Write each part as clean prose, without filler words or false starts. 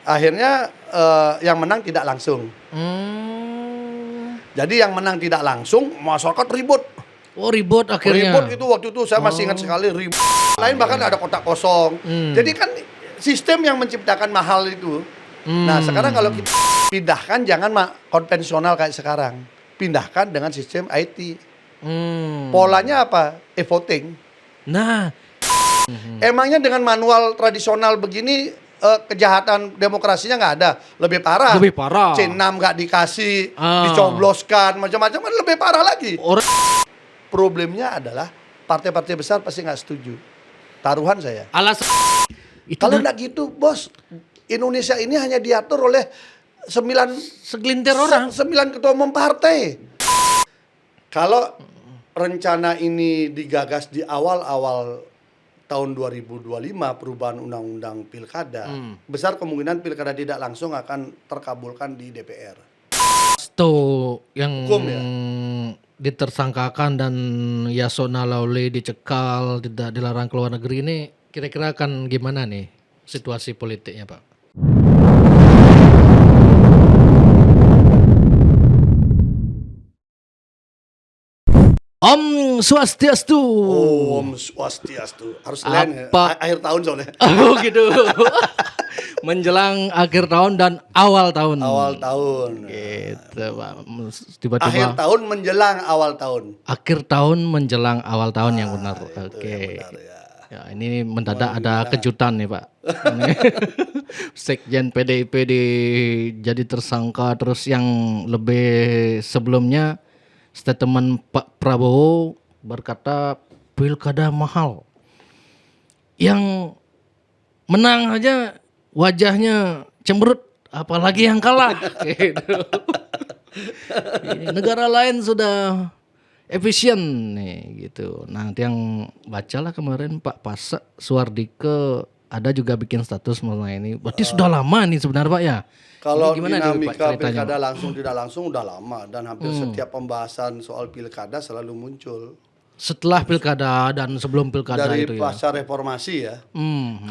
akhirnya yang menang tidak langsung. Jadi yang menang tidak langsung, masyarakat ribut. Oh, ribut akhirnya. Ribut itu waktu itu saya masih ingat sekali ribut. Lain bahkan ada kotak kosong. Jadi kan sistem yang menciptakan mahal itu. Nah sekarang kalau kita pindahkan jangan konvensional kayak sekarang. Pindahkan dengan sistem IT. Polanya apa? E-voting. Nah, Emangnya dengan manual tradisional begini kejahatan demokrasinya nggak ada? Lebih parah. lebih parah. C6 nggak dikasih, dicobloskan, macam-macam kan lebih parah lagi. Problemnya adalah partai-partai besar pasti nggak setuju. Taruhan saya. Alasan itu Kalau nggak gitu, bos, Indonesia ini hanya diatur oleh segelintir orang. 9 ketua umum partai. Kalau rencana ini digagas di awal-awal tahun 2025 perubahan undang-undang pilkada, besar kemungkinan pilkada tidak langsung akan terkabulkan di DPR. Tuh yang Hukum ya? ditersangkakan dan Yasona Lawli dicekal, tidak dilarang keluar negeri ini kira-kira akan gimana nih situasi politiknya, Pak? Om Swastiastu. Om Swastiastu. Harus lain ya. Apa? Akhir tahun soalnya. Oh gitu. Menjelang akhir tahun dan awal tahun. Awal tahun. Gitu, Pak. Tiba-tiba Akhir tahun menjelang awal tahun. akhir tahun menjelang awal tahun yang benar. Itu Oke. yang benar, ya. Ya, ini mendadak ada kejutan nih, Pak. Ini Sekjen PDIP jadi tersangka, terus yang lebih sebelumnya statement Pak Prabowo berkata pilkada mahal. Yang menang aja wajahnya cemberut, apalagi yang kalah. Gitu. Negara lain sudah efisien nih gitu. Nah, yang bacalah kemarin Pak Pasek Suardike ada juga bikin status mengenai ini. Berarti sudah lama nih sebenarnya, Pak ya. Kalau Ini gimana nih, Pak, dinamika ceritanya, pilkada Pak? langsung tidak langsung udah lama dan hampir setiap pembahasan soal pilkada selalu muncul Setelah pilkada dan sebelum pilkada dari itu ya. pasca reformasi ya.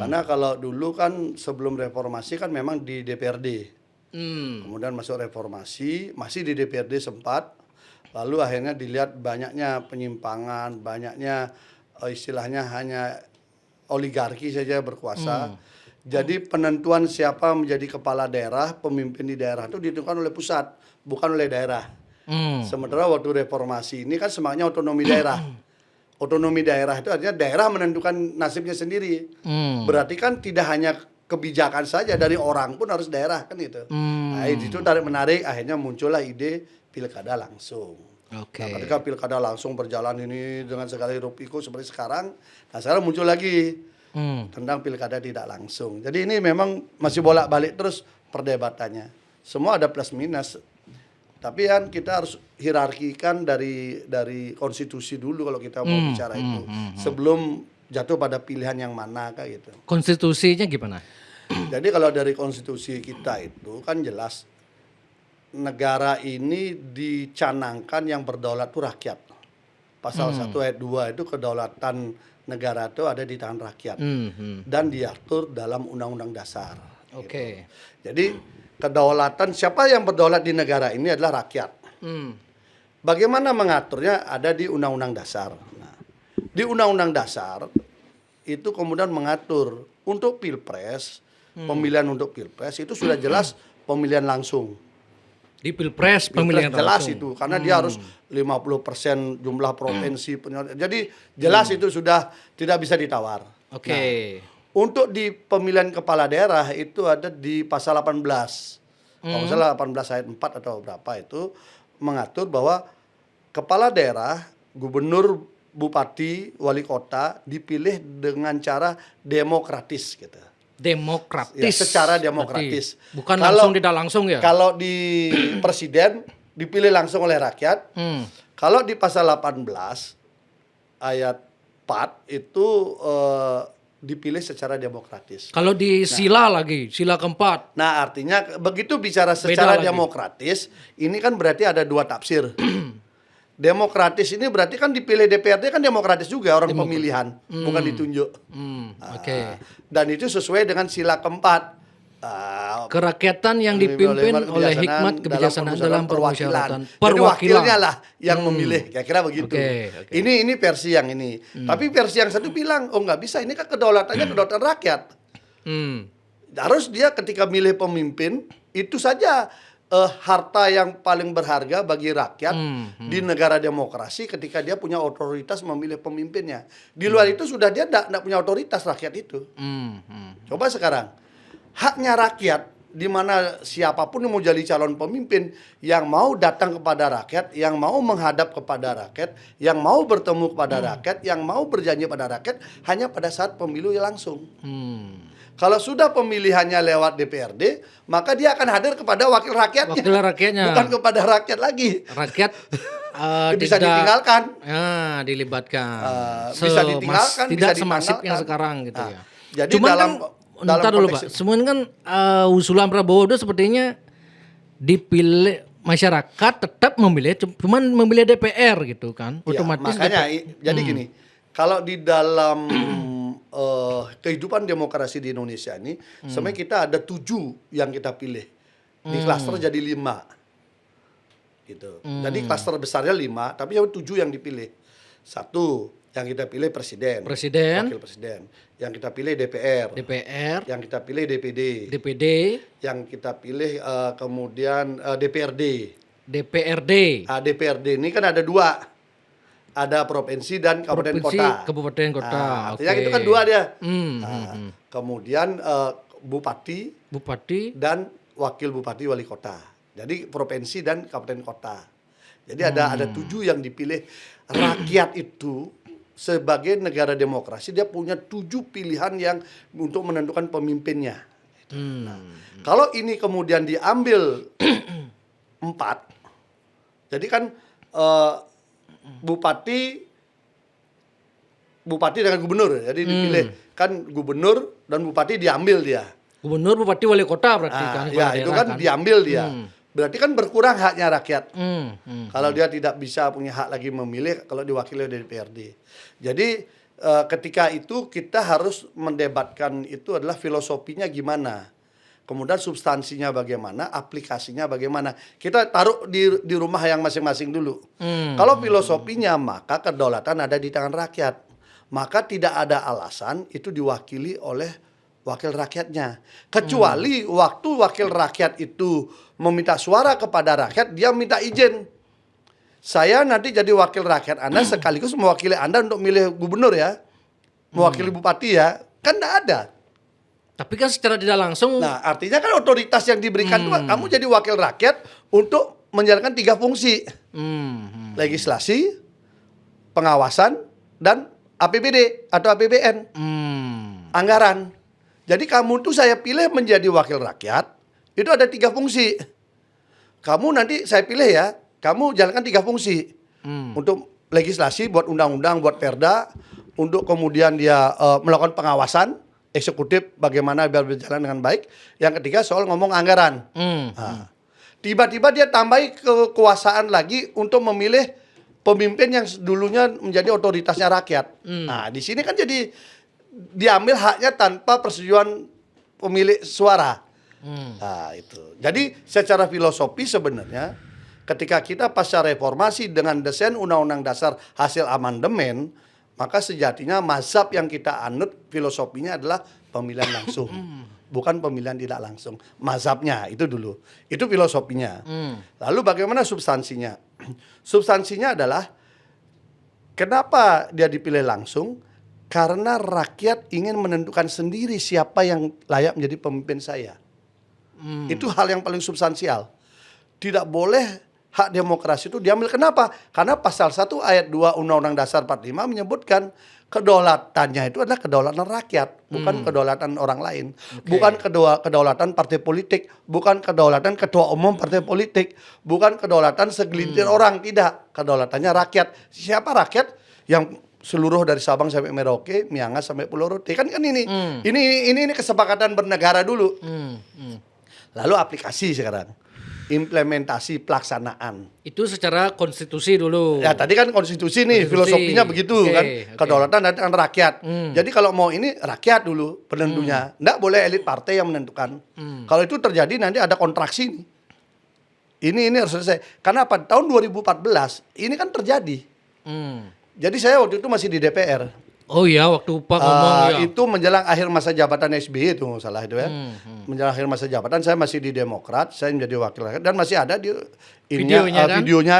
Karena kalau dulu kan sebelum reformasi kan memang di DPRD. Kemudian masuk reformasi, masih di DPRD sempat. Lalu akhirnya dilihat banyaknya penyimpangan, banyaknya istilahnya hanya oligarki saja berkuasa. Jadi penentuan siapa menjadi kepala daerah, pemimpin di daerah itu ditentukan oleh pusat, bukan oleh daerah. Sementara waktu reformasi ini kan semangatnya otonomi daerah. Otonomi daerah itu artinya daerah menentukan nasibnya sendiri. Berarti kan tidak hanya kebijakan saja, dari orang pun harus daerah kan itu. Nah, itu tarik menarik akhirnya muncullah ide pilkada langsung. Oke. Nah, ketika pilkada langsung berjalan ini dengan segala hiruk pikuk seperti sekarang, nah sekarang muncul lagi tentang pilkada tidak langsung. Jadi ini memang masih bolak-balik terus perdebatannya. Semua ada plus minus. Tapi kan kita harus hierarkikan dari konstitusi dulu kalau kita mau bicara itu. Sebelum jatuh pada pilihan yang mana kayak gitu. Konstitusinya gimana? Jadi kalau dari konstitusi kita itu kan jelas negara ini dicanangkan yang berdaulat itu rakyat. Pasal 1 ayat 2 itu kedaulatan negara itu ada di tangan rakyat. Dan diatur dalam undang-undang dasar. Oke. Gitu. Jadi kedaulatan siapa yang berdaulat di negara ini adalah rakyat. Bagaimana mengaturnya ada di undang-undang dasar. Nah, di undang-undang dasar itu kemudian mengatur untuk pilpres, pemilihan untuk pilpres itu sudah jelas pemilihan langsung. Di Pilpres pemilihan jelas langsung. itu karena dia harus 50% jumlah provinsi. Jadi jelas itu sudah tidak bisa ditawar. Oke. Nah, untuk di pemilihan kepala daerah itu ada di pasal 18. Kalau nggak salah 18 ayat 4 atau berapa itu mengatur bahwa kepala daerah, gubernur, bupati, wali kota dipilih dengan cara demokratis gitu. Demokratis. Ya, secara demokratis. Berarti bukan langsung tidak langsung ya? Kalau di presiden dipilih langsung oleh rakyat. Kalau di pasal 18 ayat 4 itu dipilih secara demokratis. Kalau di sila lagi, sila keempat. Nah, artinya begitu bicara secara lagi. demokratis, ini kan berarti ada dua tafsir. Demokratis ini berarti kan dipilih DPRD kan demokratis juga orang pemilihan, bukan ditunjuk. Oke. Dan itu sesuai dengan sila keempat. Kerakyatan yang dipimpin oleh hikmat kebijaksanaan dalam permusyawaratan Jadi wakilnya perwakilan. lah yang memilih, kira-kira begitu. Oke. Ini versi yang ini. Tapi versi yang satu bilang, oh nggak bisa, ini kan kedaulatannya kedaulatan rakyat. Harus dia ketika milih pemimpin, itu saja harta yang paling berharga bagi rakyat di negara demokrasi ketika dia punya otoritas memilih pemimpinnya. Di luar itu sudah dia tidak punya otoritas rakyat itu. Coba sekarang, haknya rakyat di mana siapapun yang mau jadi calon pemimpin yang mau datang kepada rakyat, yang mau menghadap kepada rakyat, yang mau bertemu kepada rakyat, yang mau berjanji pada rakyat hanya pada saat pemilu yang langsung. Kalau sudah pemilihannya lewat DPRD, maka dia akan hadir kepada wakil rakyatnya. Wakil rakyatnya. Bukan kepada rakyat lagi. Rakyat bisa ditinggalkan. Dilibatkan. Bisa ditinggalkan, tidak bisa semasif ditanggalkan. yang sekarang gitu ya. Jadi Cuman dalam ntar dulu Pak, semuanya kan usulan Prabowo itu sepertinya dipilih masyarakat tetap memilih, cuman memilih DPR gitu kan. Otomatis makanya jadi gini, kalau di dalam kehidupan demokrasi di Indonesia ini, sebenarnya kita ada 7 yang kita pilih. Di klaster jadi 5. Gitu. Jadi klaster besarnya 5, tapi 7 yang dipilih. 1 yang kita pilih presiden, wakil presiden. Yang kita pilih DPR, yang kita pilih DPD, yang kita pilih kemudian DPRD. DPRD ini kan ada 2. Ada provinsi dan kabupaten kota. Artinya itu kan 2 dia. Kemudian bupati dan wakil bupati wali kota. Jadi provinsi dan kabupaten kota. Jadi ada 7 yang dipilih. Rakyat itu sebagai negara demokrasi dia punya 7 pilihan yang untuk menentukan pemimpinnya. Nah, kalau ini kemudian diambil 4, jadi kan bupati dengan gubernur, jadi dipilih kan gubernur dan bupati diambil dia. Gubernur, bupati, wali kota berarti kan. Ya itu kan diambil dia. Berarti kan berkurang haknya rakyat. Kalau dia tidak bisa punya hak lagi memilih kalau diwakili dari DPRD. Jadi ketika itu kita harus mendebatkan itu adalah filosofinya gimana. Kemudian substansinya bagaimana, aplikasinya bagaimana. Kita taruh di rumah yang masing-masing dulu. Kalau filosofinya maka kedaulatan ada di tangan rakyat. Maka tidak ada alasan itu diwakili oleh wakil rakyatnya. Kecuali waktu wakil rakyat itu meminta suara kepada rakyat, dia minta izin. Saya nanti jadi wakil rakyat Anda sekaligus mewakili Anda untuk milih gubernur ya. Mewakili bupati ya. Kan tidak ada. Tapi kan secara tidak langsung. Nah, artinya kan otoritas yang diberikan itu kamu jadi wakil rakyat untuk menjalankan 3 fungsi. Legislasi, pengawasan, dan APBD atau APBN. Anggaran. Jadi kamu tuh saya pilih menjadi wakil rakyat, itu ada 3 fungsi. Kamu nanti saya pilih ya, kamu jalankan 3 fungsi. Untuk legislasi, buat undang-undang, buat perda, untuk kemudian dia melakukan pengawasan, eksekutif bagaimana biar berjalan dengan baik. Yang ketiga soal ngomong anggaran. Nah, tiba-tiba dia tambahi kekuasaan lagi untuk memilih pemimpin yang dulunya menjadi otoritasnya rakyat. Nah, di sini kan jadi diambil haknya tanpa persetujuan pemilik suara. Nah, itu. Jadi secara filosofi sebenarnya ketika kita pasca reformasi dengan desain undang-undang dasar hasil amandemen, maka sejatinya mazhab yang kita anut filosofinya adalah pemilihan langsung. Bukan pemilihan tidak langsung. Mazhabnya itu dulu. Itu filosofinya. Lalu bagaimana substansinya? Substansinya adalah kenapa dia dipilih langsung? Karena rakyat ingin menentukan sendiri siapa yang layak menjadi pemimpin saya. Itu hal yang paling substansial. Tidak boleh hak demokrasi itu diambil. Kenapa? Karena pasal 1 ayat 2 Undang-Undang Dasar 45 menyebutkan kedaulatannya itu adalah kedaulatan rakyat, bukan kedaulatan orang lain. Bukan kedaulatan partai politik, bukan kedaulatan ketua umum partai politik, bukan kedaulatan segelintir orang, tidak. Kedaulatannya rakyat. Siapa rakyat? Yang seluruh dari Sabang sampai Merauke, Miangas sampai Pulau Rote. Kan ini. Ini kesepakatan bernegara dulu. Lalu aplikasi sekarang. implementasi pelaksanaan. Itu secara konstitusi dulu. Ya tadi kan konstitusi nih, Konstitusi. filosofinya begitu Oke, kan. oke. Kedaulatan dari tangan rakyat. Jadi kalau mau ini rakyat dulu penentunya. Nggak boleh elit partai yang menentukan. Kalau itu terjadi nanti ada kontraksi nih. Ini harus selesai. Karena apa? Tahun 2014 ini kan terjadi. Jadi saya waktu itu masih di DPR. Oh iya, waktu Pak ngomong ya. Itu menjelang akhir masa jabatan SBY itu nggak salah itu ya. Menjelang akhir masa jabatan saya masih di Demokrat, saya menjadi wakil rakyat dan masih ada di Videonya kan? videonya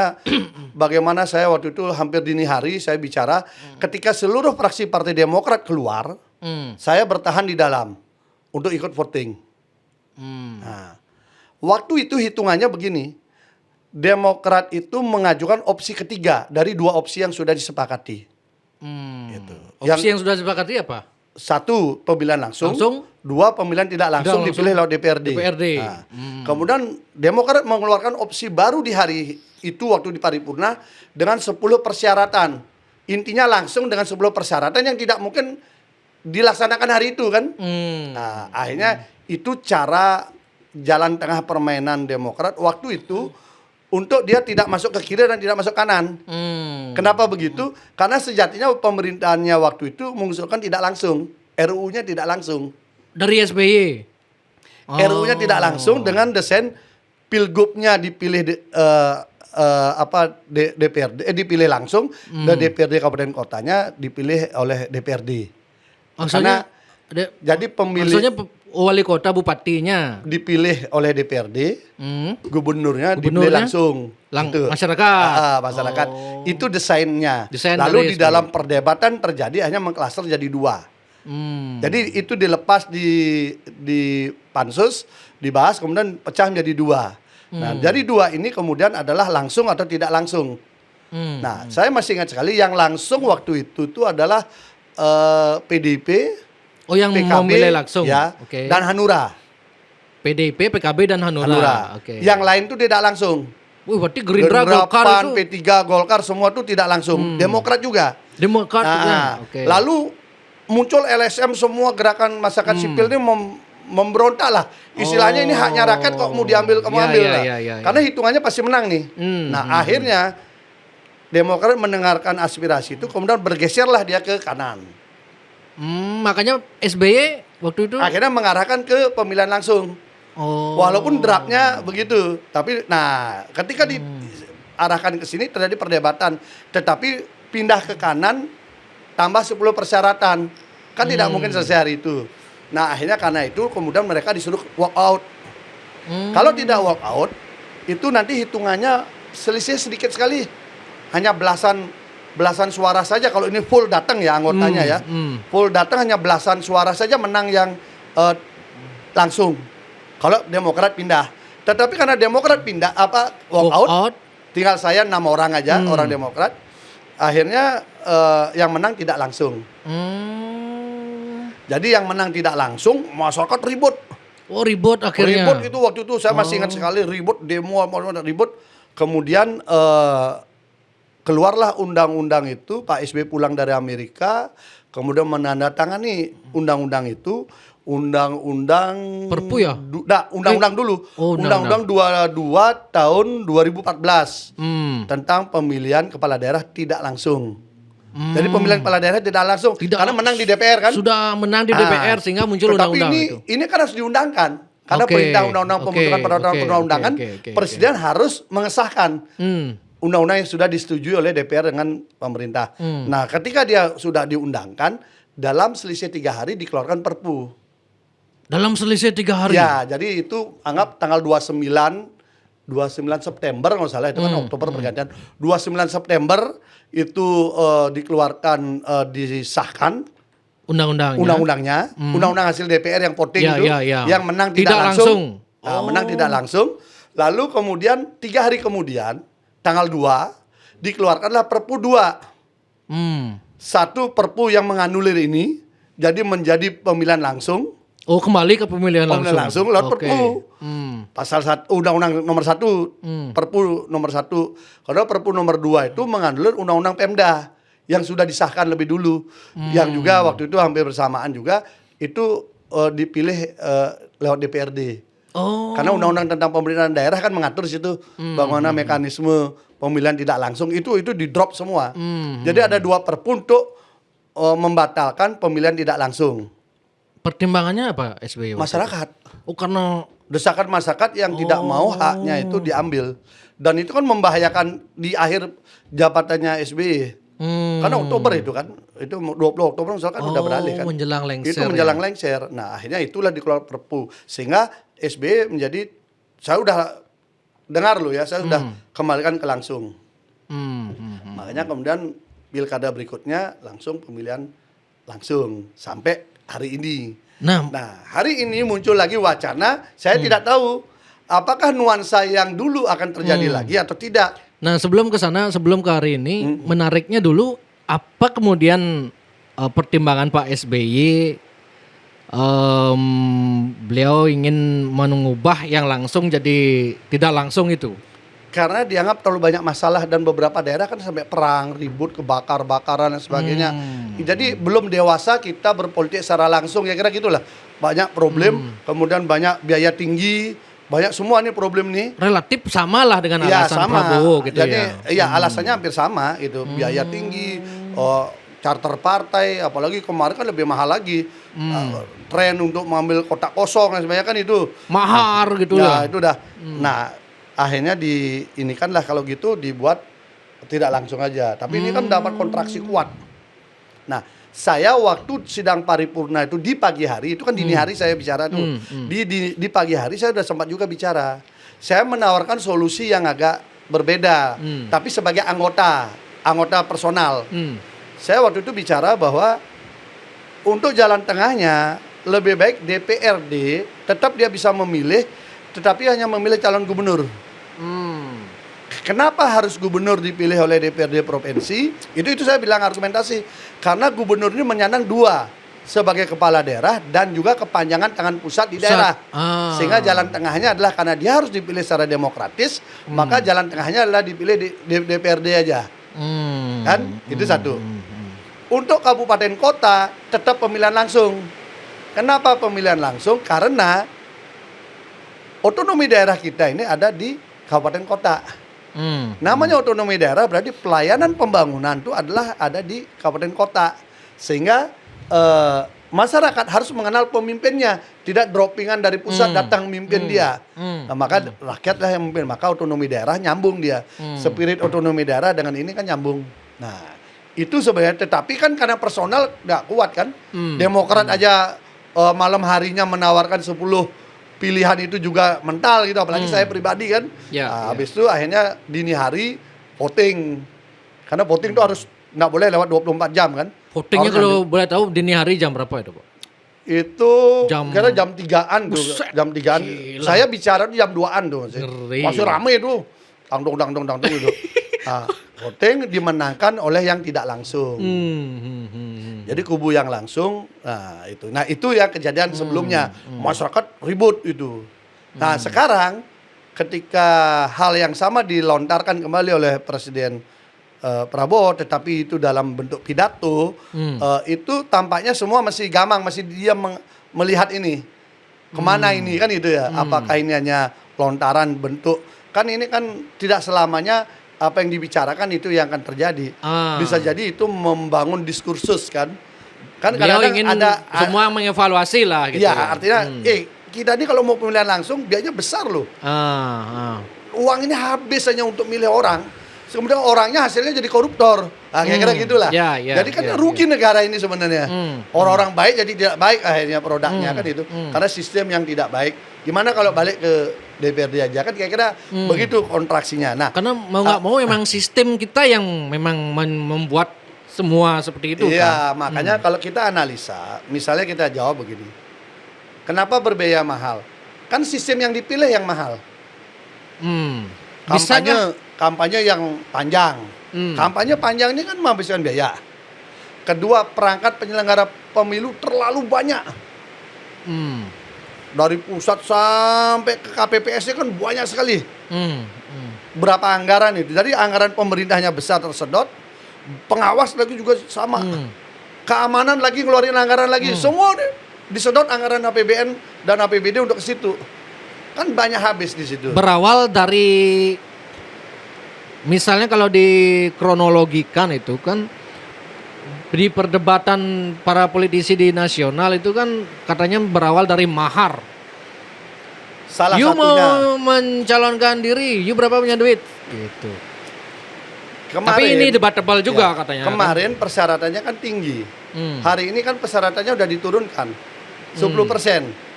bagaimana saya waktu itu hampir dini hari saya bicara ketika seluruh fraksi Partai Demokrat keluar, saya bertahan di dalam untuk ikut voting. Nah, waktu itu hitungannya begini. Demokrat itu mengajukan opsi ketiga dari 2 opsi yang sudah disepakati. Gitu. Opsi yang sudah disepakati apa? 1 pemilihan langsung, 2 pemilihan tidak langsung dipilih lewat DPRD. Nah, kemudian Demokrat mengeluarkan opsi baru di hari itu waktu di paripurna dengan 10 persyaratan. Intinya langsung dengan 10 persyaratan yang tidak mungkin dilaksanakan hari itu kan. Nah, akhirnya itu cara jalan tengah permainan Demokrat waktu itu untuk dia tidak masuk ke kiri dan tidak masuk kanan. Kenapa begitu? Karena sejatinya pemerintahannya waktu itu mengusulkan tidak langsung. RUU-nya tidak langsung. Dari SBY? RUU-nya tidak langsung dengan desain pilgubnya dipilih DPRD dipilih langsung dan DPRD kabupaten kotanya dipilih oleh DPRD. Maksudnya, jadi pemilih maksudnya wali kota bupatinya dipilih oleh DPRD, gubernurnya dipilih langsung. Gitu. Masyarakat. Masyarakat. Itu desainnya. Desain Lalu di dari dalam perdebatan terjadi hanya mengklaster jadi 2. Jadi itu dilepas di pansus, dibahas kemudian pecah menjadi 2. Nah, dari 2 ini kemudian adalah langsung atau tidak langsung. Nah, saya masih ingat sekali yang langsung waktu itu tuh adalah PDIP, Oh, yang PKB, mau milih langsung. ya, Oke. dan Hanura. PDIP, PKB dan Hanura. Oke. Yang lain tuh tidak langsung. Wih, berarti Gerindra, Golkar PAN, itu. P3, Golkar semua tuh tidak langsung. Demokrat juga. Demokrat juga. Oke. Lalu muncul LSM semua gerakan masyarakat sipil ini memberontak lah. Istilahnya ini haknya rakyat kok mau diambil kamu ambil lah. Karena hitungannya pasti menang nih. Akhirnya Demokrat mendengarkan aspirasi itu kemudian bergeserlah dia ke kanan. Makanya SBY waktu itu Akhirnya mengarahkan ke pemilihan langsung. Walaupun draftnya begitu, tapi ketika diarahkan ke sini terjadi perdebatan, tetapi pindah ke kanan tambah 10 persyaratan. Kan tidak mungkin selesai hari itu. Nah, akhirnya karena itu kemudian mereka disuruh walk out. Kalau tidak walk out, itu nanti hitungannya selisih sedikit sekali. Hanya belasan suara saja kalau ini full datang ya anggotanya ya. Full datang hanya belasan suara saja menang yang langsung. Kalau Demokrat pindah. Tetapi karena Demokrat pindah walk out, tinggal saya 6 orang aja orang Demokrat. Akhirnya yang menang tidak langsung. Jadi yang menang tidak langsung masyarakat ribut. Oh, ribut akhirnya. Ribut itu waktu itu saya masih ingat sekali ribut demo ribut. Kemudian keluarlah undang-undang itu, Pak SBY pulang dari Amerika, kemudian menandatangani undang-undang itu, undang-undang Perpu ya? Undang-undang dulu. Undang-undang 22 tahun 2014 tentang pemilihan kepala daerah tidak langsung. Jadi pemilihan kepala daerah tidak langsung karena menang di DPR kan? Sudah menang di DPR sehingga muncul undang-undang itu. Ini kan harus diundangkan. Karena perintah undang-undang pembentukan perundang-undangan, presiden harus mengesahkan undang-undang yang sudah disetujui oleh DPR dengan pemerintah. Nah, ketika dia sudah diundangkan, dalam selisih 3 hari dikeluarkan Perpu. Dalam selisih 3 hari? Ya, jadi itu anggap tanggal 29 September nggak salah, itu kan Oktober pergantian. 29 September itu dikeluarkan, disahkan undang-undangnya, undang-undang hasil DPR yang voting yang menang tidak langsung. Nah, menang tidak langsung. Lalu kemudian 3 hari kemudian tanggal 2 dikeluarkanlah Perpu 2. Satu Perpu yang menganulir ini jadi menjadi pemilihan langsung. Oh, kembali ke pemilihan langsung. Lewat Perpu. Pasal 1 Undang-Undang nomor 1, Perpu nomor 1. Karena Perpu nomor 2 itu menganulir Undang-Undang Pemda yang sudah disahkan lebih dulu. Yang juga waktu itu hampir bersamaan juga itu dipilih lewat DPRD. Oh. Karena undang-undang tentang pemerintahan daerah kan mengatur di situ bagaimana mekanisme pemilihan tidak langsung itu di drop semua. Jadi ada 2 perpu untuk membatalkan pemilihan tidak langsung. Pertimbangannya apa SBY? waktu itu? Masyarakat, Oh karena desakan masyarakat yang tidak mau haknya itu diambil. Dan itu kan membahayakan di akhir jabatannya SBY. Karena Oktober itu kan, itu 20 Oktober misalkan udah beralih kan. menjelang lengser. Itu menjelang lengser. Nah, akhirnya itulah dikeluarkan perpu. Sehingga SBY menjadi, saya udah dengar loh ya, saya sudah kembalikan ke langsung. Makanya kemudian pilkada berikutnya langsung pemilihan langsung sampai hari ini. Nah, Hari ini muncul lagi wacana, saya tidak tahu apakah nuansa yang dulu akan terjadi lagi atau tidak. nah sebelum ke sana, sebelum ke hari ini, menariknya dulu apa kemudian pertimbangan Pak SBY beliau ingin mengubah yang langsung jadi tidak langsung itu? Karena dianggap terlalu banyak masalah dan beberapa daerah kan sampai perang, ribut, kebakaran dan sebagainya. Jadi belum dewasa kita berpolitik secara langsung, ya kira gitulah. Banyak problem, kemudian banyak biaya tinggi, banyak semua nih problem nih. Relatif sama lah dengan Ya alasan sama. Prabowo gitu Jadi ya. alasannya hampir sama gitu. Biaya tinggi, charter partai, apalagi kemarin kan lebih mahal lagi. Tren untuk mengambil kotak kosong dan sebagainya kan itu. Mahar gitu Ya ya. itu dah. Nah akhirnya ini kan lah kalau gitu dibuat tidak langsung aja. Tapi ini kan dapat kontraksi kuat. Nah saya waktu sidang paripurna itu di pagi hari, itu kan dini hari saya bicara tuh. Di pagi hari saya sudah sempat juga bicara. Saya menawarkan solusi yang agak berbeda. Tapi sebagai anggota personal. Saya waktu itu bicara bahwa untuk jalan tengahnya lebih baik DPRD tetap dia bisa memilih, tetapi hanya memilih calon gubernur. Kenapa harus gubernur dipilih oleh DPRD provinsi? Itu saya bilang argumentasi. Karena gubernur ini menyandang 2, sebagai kepala daerah dan juga kepanjangan tangan pusat di daerah. Sehingga jalan tengahnya adalah karena dia harus dipilih secara demokratis, maka jalan tengahnya adalah dipilih di DPRD aja. Kan? Itu satu. Untuk kabupaten kota tetap pemilihan langsung. Kenapa pemilihan langsung? Karena otonomi daerah kita ini ada di kabupaten kota. Namanya otonomi daerah berarti pelayanan pembangunan itu adalah ada di kabupaten kota. Sehingga masyarakat harus mengenal pemimpinnya, tidak droppingan dari pusat datang mimpin dia. Nah, maka rakyatlah yang memimpin, maka otonomi daerah nyambung dia. Spirit otonomi daerah dengan ini kan nyambung. Nah, itu sebenarnya, tetapi kan karena personal nggak kuat kan. Demokrat aja malam harinya menawarkan 10 pilihan itu juga mental gitu, apalagi saya pribadi kan. Habis itu akhirnya dini hari voting. Karena voting itu harus nggak boleh lewat 24 jam kan. Votingnya kalau boleh tahu dini hari jam berapa itu Pak? Itu kira jam 3-an tuh. Jam 3-an. Gila. Saya bicara tuh jam 2-an tuh. Ngeri. Masih rame itu. Tang dong itu. Nah, voting dimenangkan oleh yang tidak langsung. Jadi kubu yang langsung, nah itu ya kejadian sebelumnya. Masyarakat ribut itu. Nah sekarang ketika hal yang sama dilontarkan kembali oleh Presiden Prabowo, tetapi itu dalam bentuk pidato, itu tampaknya semua masih gamang, masih diam melihat ini kemana ini kan itu ya. Apakah ini hanya lontaran bentuk? Kan ini kan tidak selamanya apa yang dibicarakan itu yang akan terjadi. Bisa jadi itu membangun diskursus kan. Kan kadang-kadang ingin ada semua mengevaluasi lah gitu. ya, artinya kita ini kalau mau pemilihan langsung biayanya besar loh. Uang ini habis hanya untuk milih orang. Kemudian orangnya hasilnya jadi koruptor. Nah, kira-kira gitulah. Jadi kan rugi negara ini sebenarnya. Orang-orang baik jadi tidak baik akhirnya produknya kan itu. Karena sistem yang tidak baik. Gimana kalau balik ke DPRD aja kan kira-kira begitu kontraksinya. Nah, karena mau nggak mau memang sistem kita yang memang membuat semua seperti itu. Iya, makanya kalau kita analisa, misalnya kita jawab begini. Kenapa berbiaya mahal? Kan sistem yang dipilih yang mahal. Kampanye yang panjang. Kampanye panjang ini kan menghabiskan biaya. Kedua, perangkat penyelenggara pemilu terlalu banyak. Dari pusat sampai ke KPPS kan banyak sekali. Berapa anggaran itu? Jadi anggaran pemerintahnya besar tersedot, pengawas lagi juga sama. Keamanan lagi ngeluarin anggaran lagi. Semua disedot anggaran APBN dan APBD untuk ke situ. Kan banyak habis di situ. Berawal dari misalnya kalau dikronologikan itu kan di perdebatan para politisi di nasional itu kan katanya berawal dari mahar. Salah You satunya. mau mencalonkan diri, you berapa punya duit? Gitu. Tapi ini debatable juga katanya. Kemarin persyaratannya kan tinggi. Hari ini kan persyaratannya udah diturunkan 10%.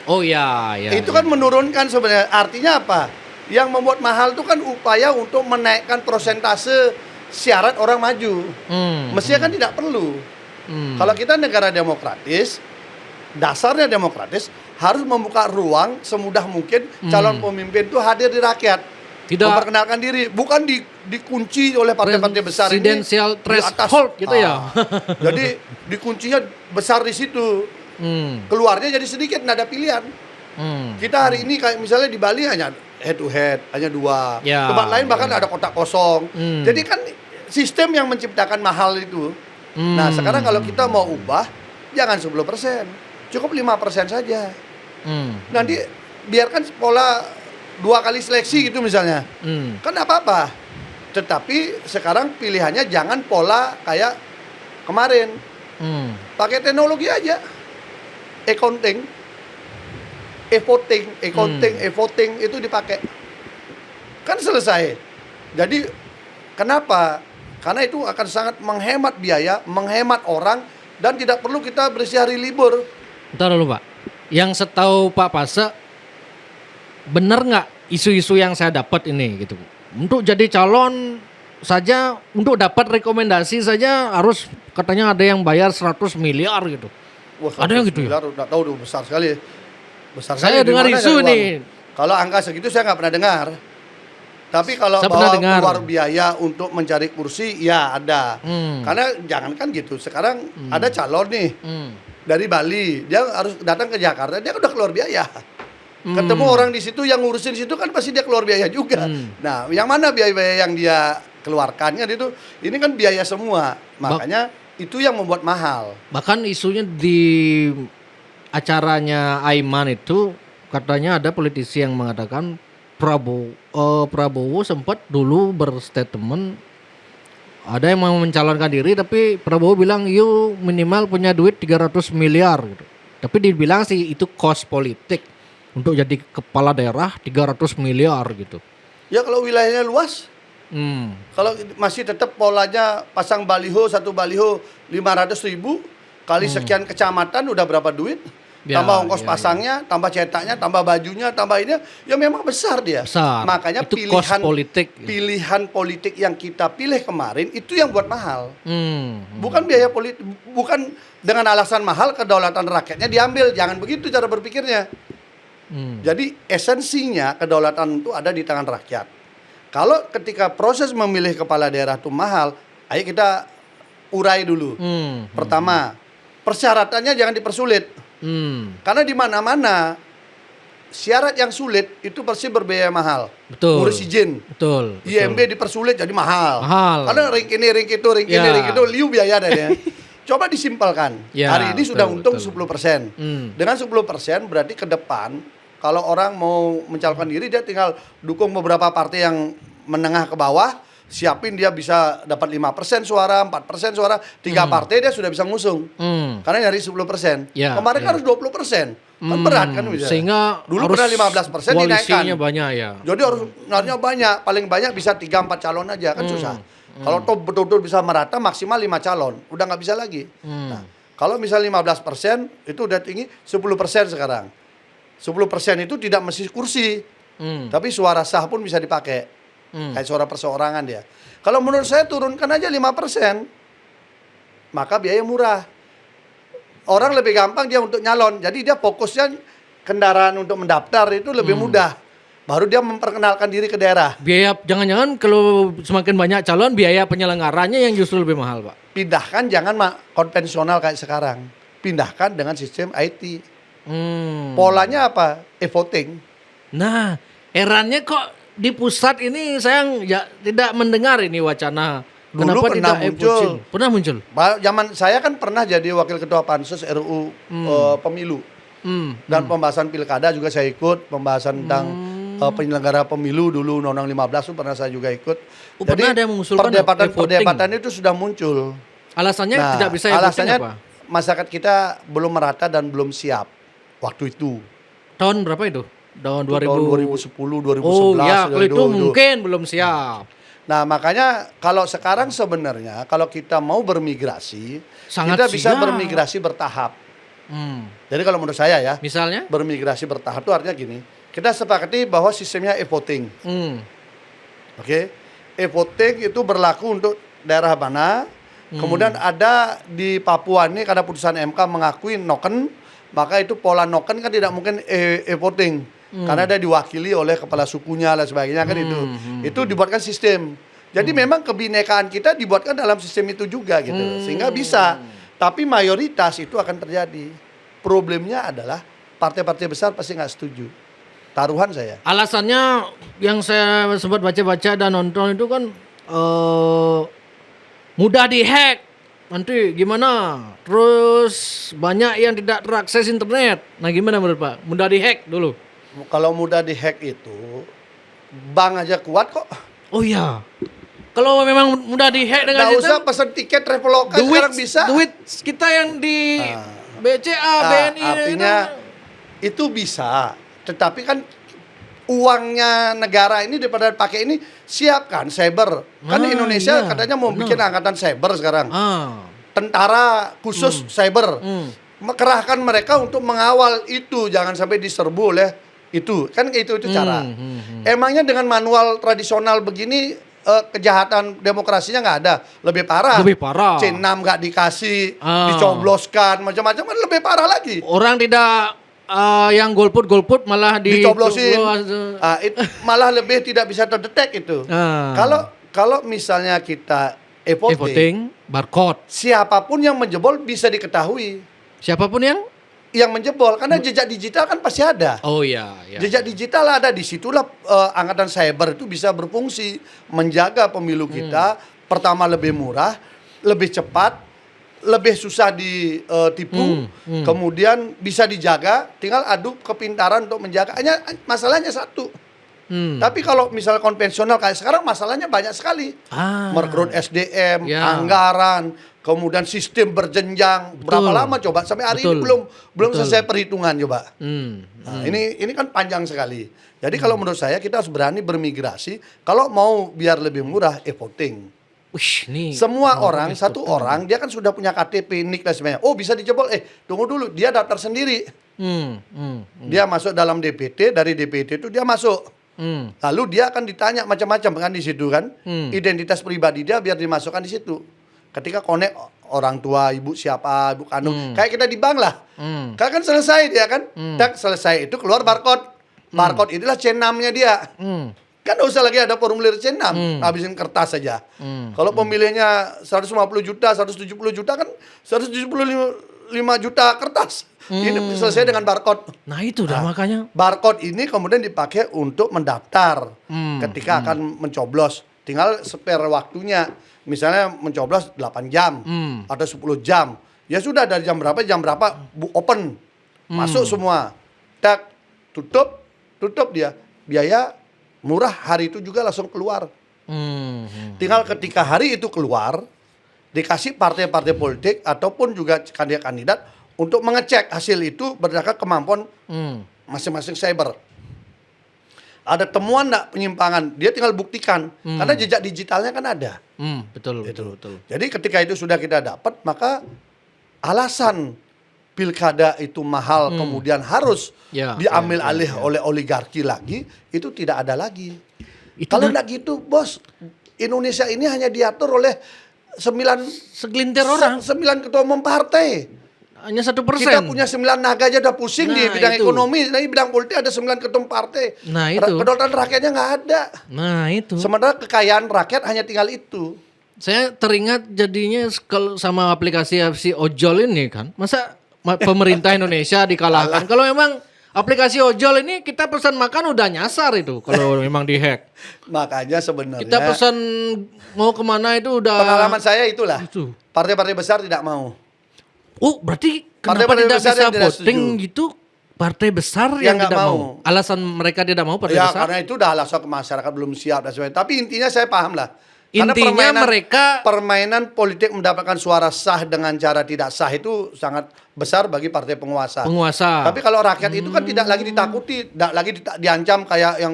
Oh ya, ya. Itu kan menurunkan sebenarnya. Artinya apa? Yang membuat mahal itu kan upaya untuk menaikkan persentase syarat orang maju. Mestinya kan tidak perlu. Kalau kita negara demokratis, dasarnya demokratis, harus membuka ruang semudah mungkin calon pemimpin itu hadir di rakyat. Tidak memperkenalkan diri, bukan dikunci oleh partai-partai besar ini presidensial di atas. threshold gitu ya. Jadi dikuncinya besar di situ. Keluarnya jadi sedikit, nggak ada pilihan. Kita hari ini kayak misalnya di Bali hanya head to head, hanya 2. Ya, Tempat lain bahkan ada kotak kosong. Jadi kan sistem yang menciptakan mahal itu. Nah sekarang kalau kita mau ubah, jangan 10%, cukup 5% saja. Nanti biarkan pola 2 kali seleksi gitu misalnya. Kan nggak apa-apa. Tetapi sekarang pilihannya jangan pola kayak kemarin. Pakai teknologi aja. E-counting, e-voting itu dipakai. Kan selesai. Jadi kenapa? Karena itu akan sangat menghemat biaya, menghemat orang, dan tidak perlu kita berisi hari libur. Bentar dulu Pak. Yang setahu Pak Pase, benar nggak isu-isu yang saya dapat ini gitu? Untuk jadi calon saja, untuk dapat rekomendasi saja harus katanya ada yang bayar 100 miliar gitu. Wah, ada yang gitu ya? Nggak tahu, besar sekali. Besar Saya sekali. dengar Di mana isu cari uang? nih. Kalau angka segitu saya nggak pernah dengar. Tapi kalau Saya pernah bahwa dengar. keluar biaya untuk mencari kursi, ya ada. Karena jangankan gitu, sekarang ada calon nih dari Bali, dia harus datang ke Jakarta, dia udah keluar biaya. Ketemu orang di situ yang ngurusin situ kan pasti dia keluar biaya juga. Nah, yang mana biaya-biaya yang dia keluarkan kan itu, ini kan biaya semua. Makanya itu yang membuat mahal. Bahkan isunya di acaranya Aiman itu katanya ada politisi yang mengatakan Prabowo sempat dulu berstatement ada yang mau mencalonkan diri tapi Prabowo bilang you minimal punya duit 300 miliar gitu. Tapi dibilang sih itu cost politik untuk jadi kepala daerah 300 miliar gitu. Ya kalau wilayahnya luas, kalau masih tetap polanya pasang baliho, satu baliho 500.000 kali sekian kecamatan udah berapa duit? Ya, tambah ongkos ya, pasangnya, tambah cetaknya, tambah bajunya, tambah ini, ya memang besar dia. Besar. Makanya Itu cost politik. pilihan politik yang kita pilih kemarin itu yang buat mahal. Bukan biaya politik, bukan dengan alasan mahal kedaulatan rakyatnya diambil. Jangan begitu cara berpikirnya. Jadi esensinya kedaulatan itu ada di tangan rakyat. Kalau ketika proses memilih kepala daerah itu mahal, ayo kita urai dulu. Pertama, persyaratannya jangan dipersulit. Karena di mana-mana syarat yang sulit itu pasti berbiaya mahal. Betul. Ngurus izin. Betul. IMB dipersulit jadi mahal. Mahal. Karena ring ini, ring itu, ring ini, ring itu, liu biaya deh. Coba disimpelkan. Ya, Hari ini sudah betul, untung betul. 10%. Dengan 10% berarti ke depan kalau orang mau mencalonkan diri dia tinggal dukung beberapa partai yang menengah ke bawah, siapin dia bisa dapat 5% suara, 4% suara, 3 partai dia sudah bisa ngusung. Karena dari 10%. Ya, Kemarin kan harus 20%. Kan berat kan bisa. Sehingga dulu harus pernah 15% dinaikkan. koalisinya banyak ya. Jadi harusnya banyak, paling banyak bisa 3-4 calon aja kan susah. Kalau toh betul-betul bisa merata maksimal 5 calon, udah nggak bisa lagi. Nah, kalau misal 15% itu udah tinggi, 10% sekarang. 10% itu tidak mesti kursi, tapi suara sah pun bisa dipakai. Kayak suara perseorangan dia. Kalau menurut saya turunkan aja 5%, maka biaya murah. Orang lebih gampang dia untuk nyalon. Jadi dia fokusnya kendaraan untuk mendaftar itu lebih mudah. Baru dia memperkenalkan diri ke daerah. Biaya jangan-jangan kalau semakin banyak calon biaya penyelenggaranya yang justru lebih mahal, Pak. Pindahkan jangan konvensional kayak sekarang. Pindahkan dengan sistem IT. Polanya apa? E-voting. Nah, herannya kok di pusat ini saya ya tidak mendengar ini wacana. Dulu Kenapa pernah tidak muncul. e-voting? Pernah muncul. Zaman saya kan pernah jadi wakil ketua pansus RUU pemilu. Dan pembahasan pilkada juga saya ikut, pembahasan tentang penyelenggara pemilu dulu Undang-Undang 15 itu pernah saya juga ikut. Oh, pernah ada yang mengusulkan perdebatan itu sudah muncul. Alasannya Nah, tidak bisa alasannya apa? masyarakat kita belum merata dan belum siap waktu itu. Tahun berapa itu? Tahun 2010, 2011. Oh ya, kalau itu dulu. mungkin belum siap. Nah, makanya kalau sekarang sebenarnya kalau kita mau bermigrasi, Sangat kita bisa siap. bermigrasi bertahap. Jadi kalau menurut saya ya, Misalnya? bermigrasi bertahap itu artinya gini, kita sepakati bahwa sistemnya e-voting. Oke, e-voting itu berlaku untuk daerah mana, kemudian ada di Papua ini karena putusan MK mengakui noken, maka itu pola noken kan tidak mungkin e-voting. Karena ada diwakili oleh kepala sukunya dan sebagainya kan itu dibuatkan sistem. Jadi memang kebinekaan kita dibuatkan dalam sistem itu juga gitu, sehingga bisa. Tapi mayoritas itu akan terjadi. Problemnya adalah partai-partai besar pasti nggak setuju. Taruhan saya. Alasannya yang saya sempat baca-baca dan nonton itu kan mudah dihack. Nanti gimana? Terus banyak yang tidak terakses internet. Nah gimana menurut Pak? Mudah dihack dulu. Kalau mudah dihack itu, bank aja kuat kok. Oh iya. Kalau memang mudah dihack dengan Nggak usah pesan tiket Traveloka sekarang bisa. Duit kita yang di BCA, BNI. Artinya itu bisa. Tetapi kan uangnya negara ini daripada pakai ini siapkan cyber. Kan Indonesia katanya mau bikin angkatan cyber sekarang. Tentara khusus cyber. Kerahkan mereka untuk mengawal itu, jangan sampai diserbu oleh itu. Kan itu cara. Emangnya dengan manual tradisional begini kejahatan demokrasinya nggak ada, lebih parah. Lebih parah. C6 nggak dikasih, dicobloskan, macam-macam kan lebih parah lagi. Orang tidak yang golput malah dicoblosin, malah lebih tidak bisa terdetek itu. Kalau misalnya kita e-voting, barcode, siapapun yang menjebol bisa diketahui. Siapapun yang menjebol, karena jejak digital kan pasti ada. Oh iya. Jejak digital ada, disitulah angkatan cyber itu bisa berfungsi menjaga pemilu kita. Pertama lebih murah, lebih cepat, lebih susah ditipu, kemudian bisa dijaga, tinggal adu kepintaran untuk menjaga. Hanya masalahnya satu. Tapi kalau misalnya konvensional kayak sekarang masalahnya banyak sekali. Merekrut SDM, anggaran, kemudian sistem berjenjang. Berapa lama coba sampai hari ini belum selesai perhitungan coba. Nah, ini kan panjang sekali. Jadi kalau menurut saya kita harus berani bermigrasi. Kalau mau biar lebih murah e-voting. Semua orang, satu orang dia kan sudah punya KTP, NIK dan sebagainya. Oh bisa dijebol, tunggu dulu, dia daftar sendiri. Dia masuk dalam DPT, dari DPT itu dia masuk. Lalu dia akan ditanya macam-macam kan di situ kan, identitas pribadi dia biar dimasukkan di situ. Ketika connect orang tua, ibu siapa, ibu kandung, kayak kita di bank lah. Kan selesai dia kan, selesai itu keluar barcode. Barcode itulah C6-nya dia. Kan nggak usah lagi ada formulir C6, habisin kertas saja. Kalau pemilihnya 150 juta, 170 juta kan 175 juta kertas. Ini selesai dengan barcode. Nah itu dah makanya. Barcode ini kemudian dipakai untuk mendaftar ketika akan mencoblos. Tinggal spare waktunya. Misalnya mencoblos 8 jam atau 10 jam. Ya sudah dari jam berapa open. Masuk semua. Tak tutup dia. Biaya murah hari itu juga langsung keluar. Tinggal ketika hari itu keluar, dikasih partai-partai politik ataupun juga kandidat untuk mengecek hasil itu berdasarkan kemampuan masing-masing cyber. Ada temuan enggak penyimpangan, dia tinggal buktikan. Karena jejak digitalnya kan ada. Betul. Jadi ketika itu sudah kita dapat, maka alasan pilkada itu mahal kemudian harus diambil alih oleh oligarki lagi, itu tidak ada lagi. Kalau enggak gitu, Bos, Indonesia ini hanya diatur oleh segelintir orang. 9 ketua umum partai. Hanya 1%. Kita punya 9 naga aja udah pusing di bidang ekonomi, di bidang politik ada 9 ketua umum partai. Nah itu. Kedaulatan rakyatnya nggak ada. Nah itu. Sementara kekayaan rakyat hanya tinggal itu. Saya teringat jadinya kalau sama aplikasi ojol ini kan, masa pemerintah Indonesia dikalahkan. Kalau memang aplikasi ojol ini kita pesan makan udah nyasar itu kalau memang dihack. Makanya sebenarnya kita pesan mau kemana itu udah. Pengalaman saya itulah. Partai-partai besar tidak mau. Oh berarti kenapa tidak bisa voting gitu? partai besar Yang yang nggak tidak mau. mau. Alasan mereka tidak mau partai Ya besar. karena itu udah alasan masyarakat belum siap dan sebagainya. Tapi intinya saya paham lah. Karena Intinya mereka permainan politik mendapatkan suara sah dengan cara tidak sah itu sangat besar bagi partai penguasa. penguasa. Tapi kalau rakyat itu kan tidak lagi ditakuti, tidak lagi diancam kayak yang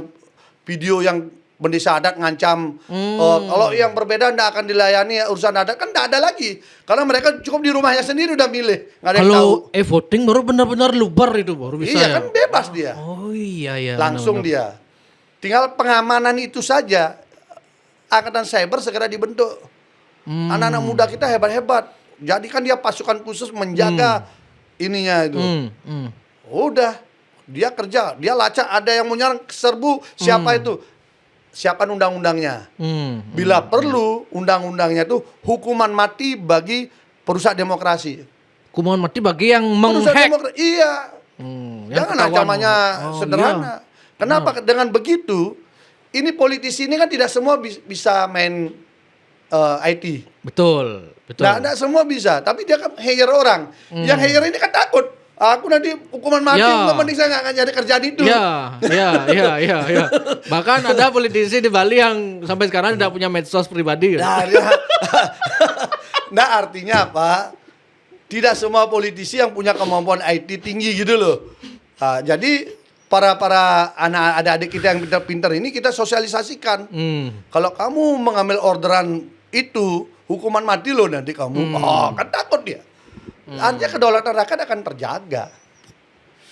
video yang bendesa adat ngancam. Kalau yang berbeda tidak akan dilayani urusan adat kan tidak ada lagi. Karena mereka cukup di rumahnya sendiri udah milih. Nggak ada yang tahu. Kalau voting baru benar-benar lubar itu baru bisa Iya ya. kan bebas dia. Oh iya ya. Langsung benar-benar. dia. Tinggal pengamanan itu saja. Angkatan Cyber segera dibentuk. Anak-anak muda kita hebat-hebat. Jadi kan dia pasukan khusus menjaga ininya itu. Udah, dia kerja, dia lacak ada yang mau nyerang serbu siapa itu? Siapkan undang-undangnya. Bila perlu undang-undangnya itu hukuman mati bagi perusak demokrasi. Hukuman mati bagi yang Perusak menghack. demokrasi, iya. Yang Jangan ketahuan. ancamannya Oh, sederhana. Kenapa? Dengan begitu, ini politisi ini kan tidak semua bisa main IT. Betul, betul. Tidak semua bisa, tapi dia kan hire orang. Yang hire ini kan takut. Aku nanti hukuman mati, Ya. nggak mending saya nggak jadi kerjaan itu. Ya. Bahkan ada politisi di Bali yang sampai sekarang tidak punya medsos pribadi. Nah, nah, artinya apa? Tidak semua politisi yang punya kemampuan IT tinggi gitu loh. Nah, jadi para adik-adik kita yang pintar-pintar ini kita sosialisasikan. Kalau kamu mengambil orderan itu hukuman mati loh nanti kamu. Kan takut dia. Artinya kedaulatan rakyat akan terjaga.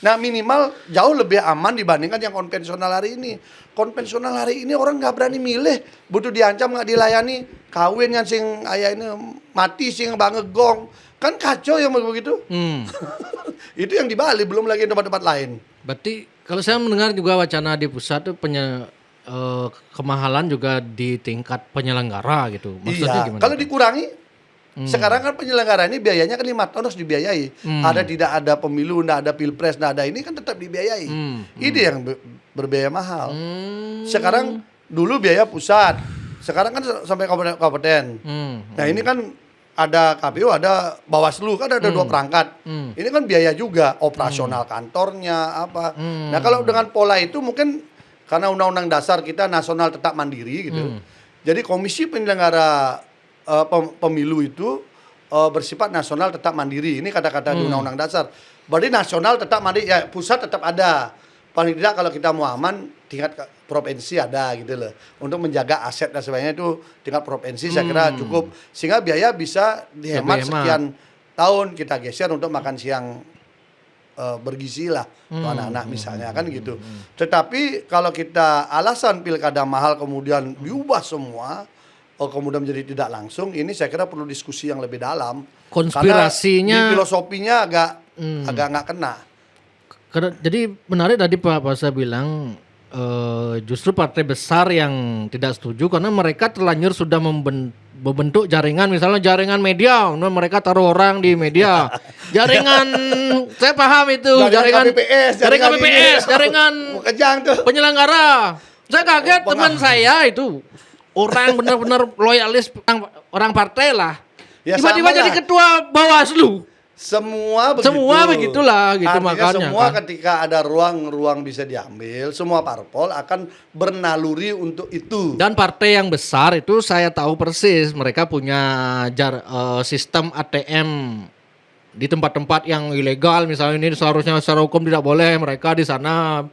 Nah minimal jauh lebih aman dibandingkan yang konvensional hari ini. Konvensional hari ini orang nggak berani milih, butuh diancam nggak dilayani, kawin yang sing ayah ini mati sing bangegong, kan kacau yang begitu. Itu yang di Bali, belum lagi tempat-tempat lain. Berarti kalau saya mendengar juga wacana di pusat tuh kemahalan juga di tingkat penyelenggara gitu. Maksudnya Iya, gimana? kalau dikurangi, sekarang kan penyelenggara ini biayanya kan 5 tahun harus dibiayai. Ada tidak ada pemilu, tidak ada pilpres, tidak ada ini kan tetap dibiayai. Ini yang berbiaya mahal. Sekarang dulu biaya pusat, sekarang kan sampai kabupaten. Nah ini kan ada KPU, ada Bawaslu, kan ada 2 perangkat. Ini kan biaya juga, operasional kantornya apa. Nah kalau dengan pola itu mungkin karena undang-undang dasar kita nasional tetap mandiri gitu. Jadi komisi penyelenggara pemilu itu bersifat nasional tetap mandiri. Ini kata-kata di undang-undang dasar. Berarti nasional tetap mandiri, ya pusat tetap ada. Paling tidak kalau kita mau aman tingkat provinsi ada gitu loh. Untuk menjaga aset dan sebagainya itu tingkat provinsi saya kira cukup. Sehingga biaya bisa dihemat sekian tahun kita geser untuk makan siang bergizi lah untuk anak-anak misalnya kan gitu. Tetapi kalau kita alasan pilkada mahal kemudian diubah semua, kemudian menjadi tidak langsung, ini saya kira perlu diskusi yang lebih dalam. Konspirasinya, karena filosofinya agak nggak kena. Jadi menarik tadi Pak Pasha bilang justru partai besar yang tidak setuju karena mereka terlanjur sudah membentuk jaringan, misalnya jaringan media, mereka taruh orang di media, jaringan saya paham itu, jaringan KPPS, jaringan penyelenggara. Saya kaget teman saya itu orang benar-benar loyalis orang partai lah, ya, tiba-tiba jadi ketua Bawaslu. Semua begitu. Semua begitulah gitu. Artinya makanya semua kan, ketika ada ruang bisa diambil, semua parpol akan bernaluri untuk itu. Dan partai yang besar itu saya tahu persis mereka punya sistem ATM di tempat-tempat yang ilegal, misalnya ini seharusnya secara hukum tidak boleh, mereka di sana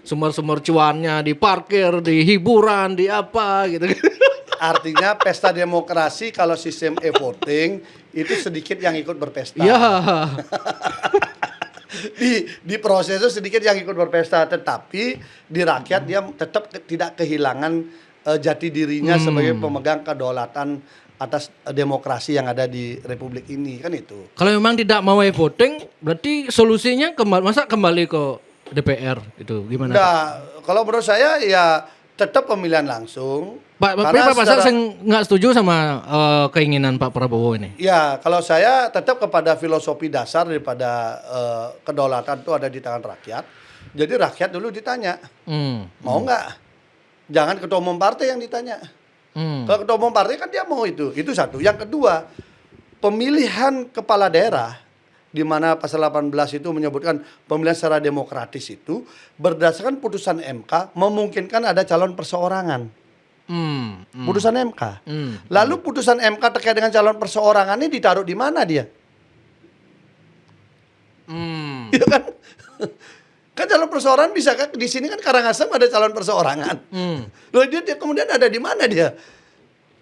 sumber-sumber cuannya diparkir, di hiburan, di apa gitu. Artinya pesta demokrasi kalau sistem e-voting itu sedikit yang ikut berpesta. Ya. di proses itu sedikit yang ikut berpesta, tetapi di rakyat dia tetap tidak kehilangan jati dirinya sebagai pemegang kedaulatan atas demokrasi yang ada di republik ini, kan itu. Kalau memang tidak mau e-voting, berarti solusinya kembali ke DPR itu gimana? Nah, kalau menurut saya ya tetap pemilihan langsung. Pak Pasha nggak setuju sama keinginan Pak Prabowo ini? Ya, kalau saya tetap kepada filosofi dasar daripada kedaulatan itu ada di tangan rakyat. Jadi rakyat dulu ditanya, mau nggak? Jangan ketua umum partai yang ditanya. Kalau ketua umum partai kan dia mau itu satu. Yang kedua, pemilihan kepala daerah di mana pasal 18 itu menyebutkan pemilihan secara demokratis itu berdasarkan putusan MK memungkinkan ada calon perseorangan. Putusan MK. Lalu putusan MK terkait dengan calon perseorangan ini ditaruh di mana dia? Iya kan? Kan calon perseorangan bisa kan di sini kan Karangasem ada calon perseorangan. Loh dia kemudian ada di mana dia?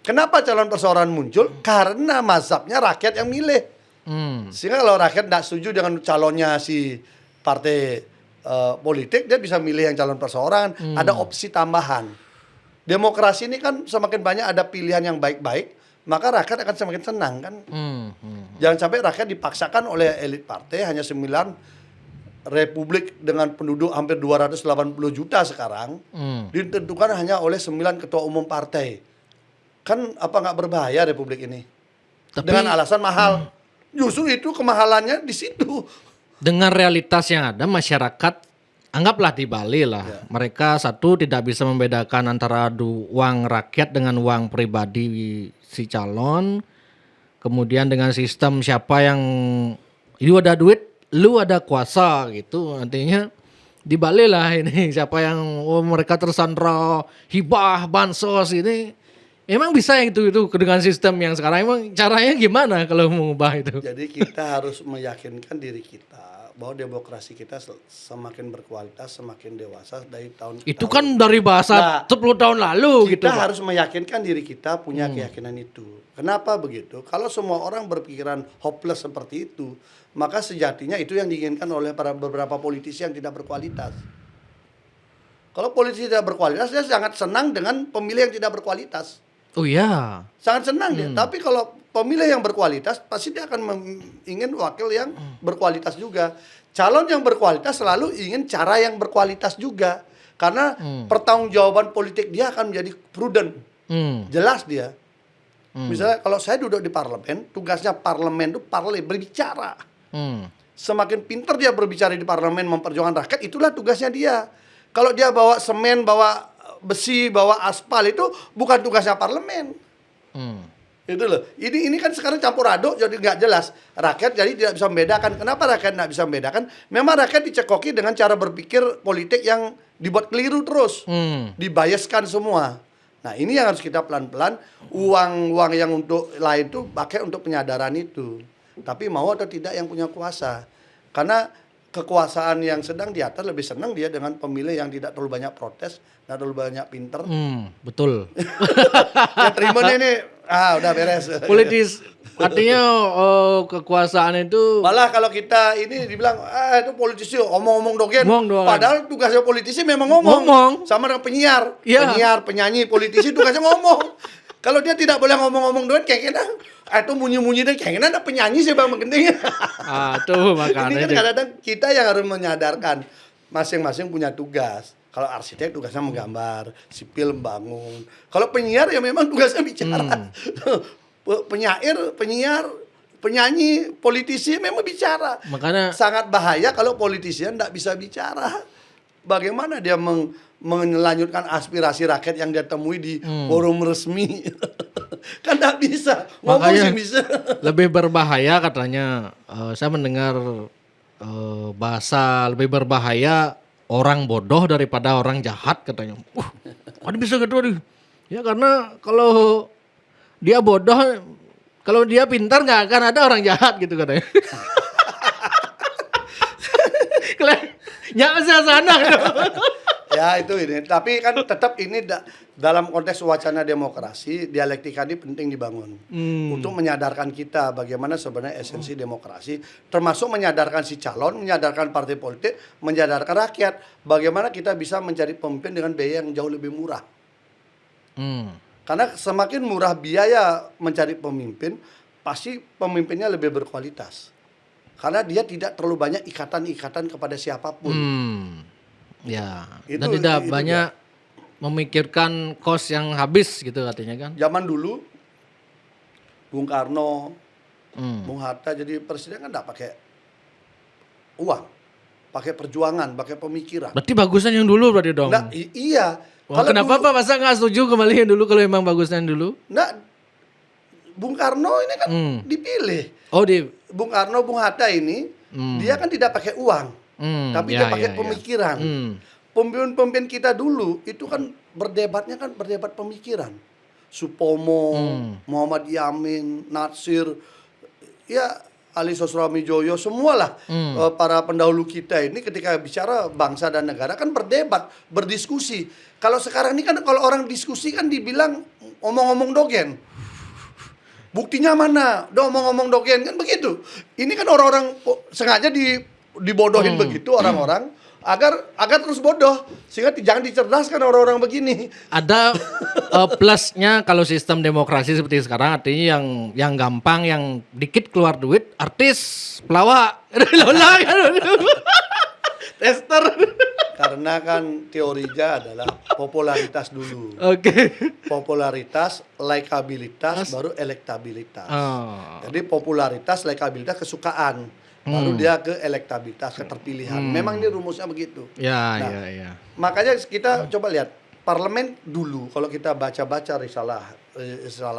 Kenapa calon perseorangan muncul? Karena mazhabnya rakyat yang milih. Sehingga kalau rakyat tidak setuju dengan calonnya si partai politik, dia bisa milih yang calon perseorangan. Ada opsi tambahan. Demokrasi ini kan semakin banyak ada pilihan yang baik-baik, maka rakyat akan semakin senang kan. Jangan sampai rakyat dipaksakan oleh elit partai hanya 9 republik dengan penduduk hampir 280 juta sekarang, ditentukan hanya oleh 9 ketua umum partai. Kan apa nggak berbahaya republik ini? Dengan alasan mahal. Justru itu kemahalannya di situ. Dengan realitas yang ada, masyarakat anggaplah di Bali lah. Mereka satu tidak bisa membedakan antara uang rakyat dengan uang pribadi si calon. Kemudian dengan sistem siapa yang lu ada duit, lu ada kuasa gitu. Artinya di Bali lah ini siapa yang mereka tersandra hibah, bansos ini. Emang bisa itu dengan sistem yang sekarang, emang caranya gimana kalau mengubah itu? Jadi kita harus meyakinkan diri kita bahwa demokrasi kita semakin berkualitas, semakin dewasa dari tahun ke Itu tahun. kan dari bahasa 10 tahun lalu gitu. Kita harus meyakinkan diri kita punya keyakinan itu. Kenapa begitu? Kalau semua orang berpikiran hopeless seperti itu, maka sejatinya itu yang diinginkan oleh beberapa politisi yang tidak berkualitas. Kalau politisi tidak berkualitas, dia sangat senang dengan pemilih yang tidak berkualitas. Oh iya. Sangat senang dia. Tapi kalau pemilih yang berkualitas, pasti dia akan ingin wakil yang berkualitas juga. Calon yang berkualitas selalu ingin cara yang berkualitas juga. Karena pertanggungjawaban politik dia akan menjadi prudent. Jelas dia. Misalnya kalau saya duduk di parlemen, tugasnya parlemen itu berbicara. Semakin pintar dia berbicara di parlemen memperjuangkan rakyat, itulah tugasnya dia. Kalau dia bawa semen, bawa besi, bawa aspal, itu bukan tugasnya parlemen. Itu loh. Ini kan sekarang campur aduk jadi nggak jelas. Rakyat jadi tidak bisa membedakan. Kenapa rakyat nggak bisa membedakan? Memang rakyat dicekoki dengan cara berpikir politik yang dibuat keliru terus, dibiaskan semua. Nah ini yang harus kita pelan-pelan. Uang yang untuk lain tuh pakai untuk penyadaran itu. Tapi mau atau tidak yang punya kuasa. Karena kekuasaan yang sedang di atas lebih senang dia dengan pemilih yang tidak terlalu banyak protes, tidak terlalu banyak pinter. Betul. Ya terima ini, udah beres. Politis, artinya kekuasaan itu. Malah kalau kita ini dibilang, itu politisi omong-omong dogen. Padahal tugasnya politisi memang ngomong. Sama dengan penyiar. Penyiar, penyanyi, politisi tugasnya ngomong. Kalau dia tidak boleh ngomong-ngomong doang, kayak itu munyi-munyi dan kayak ada penyanyi sih bang penting. Tuh makanya. Ini kan kadang-kadang kita yang harus menyadarkan masing-masing punya tugas. Kalau arsitek tugasnya menggambar, sipil membangun. Kalau penyiar ya memang tugasnya bicara. Penyiar, penyanyi, politisi memang bicara. Makanya sangat bahaya kalau politisi tidak bisa bicara. Bagaimana dia melanjutkan aspirasi rakyat yang dia temui di forum resmi? Kan tidak bisa. Ngomong sih bisa. Lebih berbahaya katanya. Saya mendengar bahasa lebih berbahaya orang bodoh daripada orang jahat katanya. Ada bisa gitu nih. Ya karena kalau dia bodoh, kalau dia pintar nggak akan ada orang jahat gitu katanya. Ya sana gitu. Ya itu ini. Tapi kan tetap ini dalam konteks wacana demokrasi, dialektika ini penting dibangun. Untuk menyadarkan kita bagaimana sebenarnya esensi demokrasi. Termasuk menyadarkan si calon, menyadarkan partai politik, menyadarkan rakyat. Bagaimana kita bisa mencari pemimpin dengan biaya yang jauh lebih murah. Karena semakin murah biaya mencari pemimpin, pasti pemimpinnya lebih berkualitas. Karena dia tidak terlalu banyak ikatan-ikatan kepada siapapun. Ya, dan tidak banyak memikirkan kos yang habis gitu katanya kan. Zaman dulu Bung Karno, Bung Hatta jadi presiden kan enggak pakai uang, pakai perjuangan, pakai pemikiran. Berarti bagusan yang dulu berarti dong. Nah, iya. Kenapa Pak masa nggak setuju kembali yang dulu kalau emang bagusnya yang dulu? Nah, Bung Karno ini kan dipilih. Oh di Bung Karno, Bung Hatta ini dia kan tidak pakai uang, tapi dia pakai pemikiran. Pemimpin-pemimpin kita dulu itu kan berdebatnya kan berdebat pemikiran. Supomo, Muhammad Yamin, Natsir, ya Ali Sosroamidjojo, semualah para pendahulu kita ini ketika bicara bangsa dan negara kan berdebat, berdiskusi. Kalau sekarang ini kan kalau orang diskusi kan dibilang omong-omong dogen. Buktinya mana? Udah omong-omong dogen kan begitu. Ini kan orang-orang sengaja dibodohin begitu orang-orang agar terus bodoh sehingga jangan dicerdaskan orang-orang begini. ada plusnya kalau sistem demokrasi seperti sekarang, artinya yang gampang, yang dikit keluar duit, artis, pelawak, tester. Karena kan teorinya adalah popularitas dulu. Oke. Popularitas, likabilitas, baru elektabilitas. Oh. Jadi popularitas, likabilitas, kesukaan, baru dia ke elektabilitas, keterpilihan. Memang ini rumusnya begitu. Ya, Nah, ya. Makanya kita coba lihat parlemen dulu, kalau kita baca-baca risalah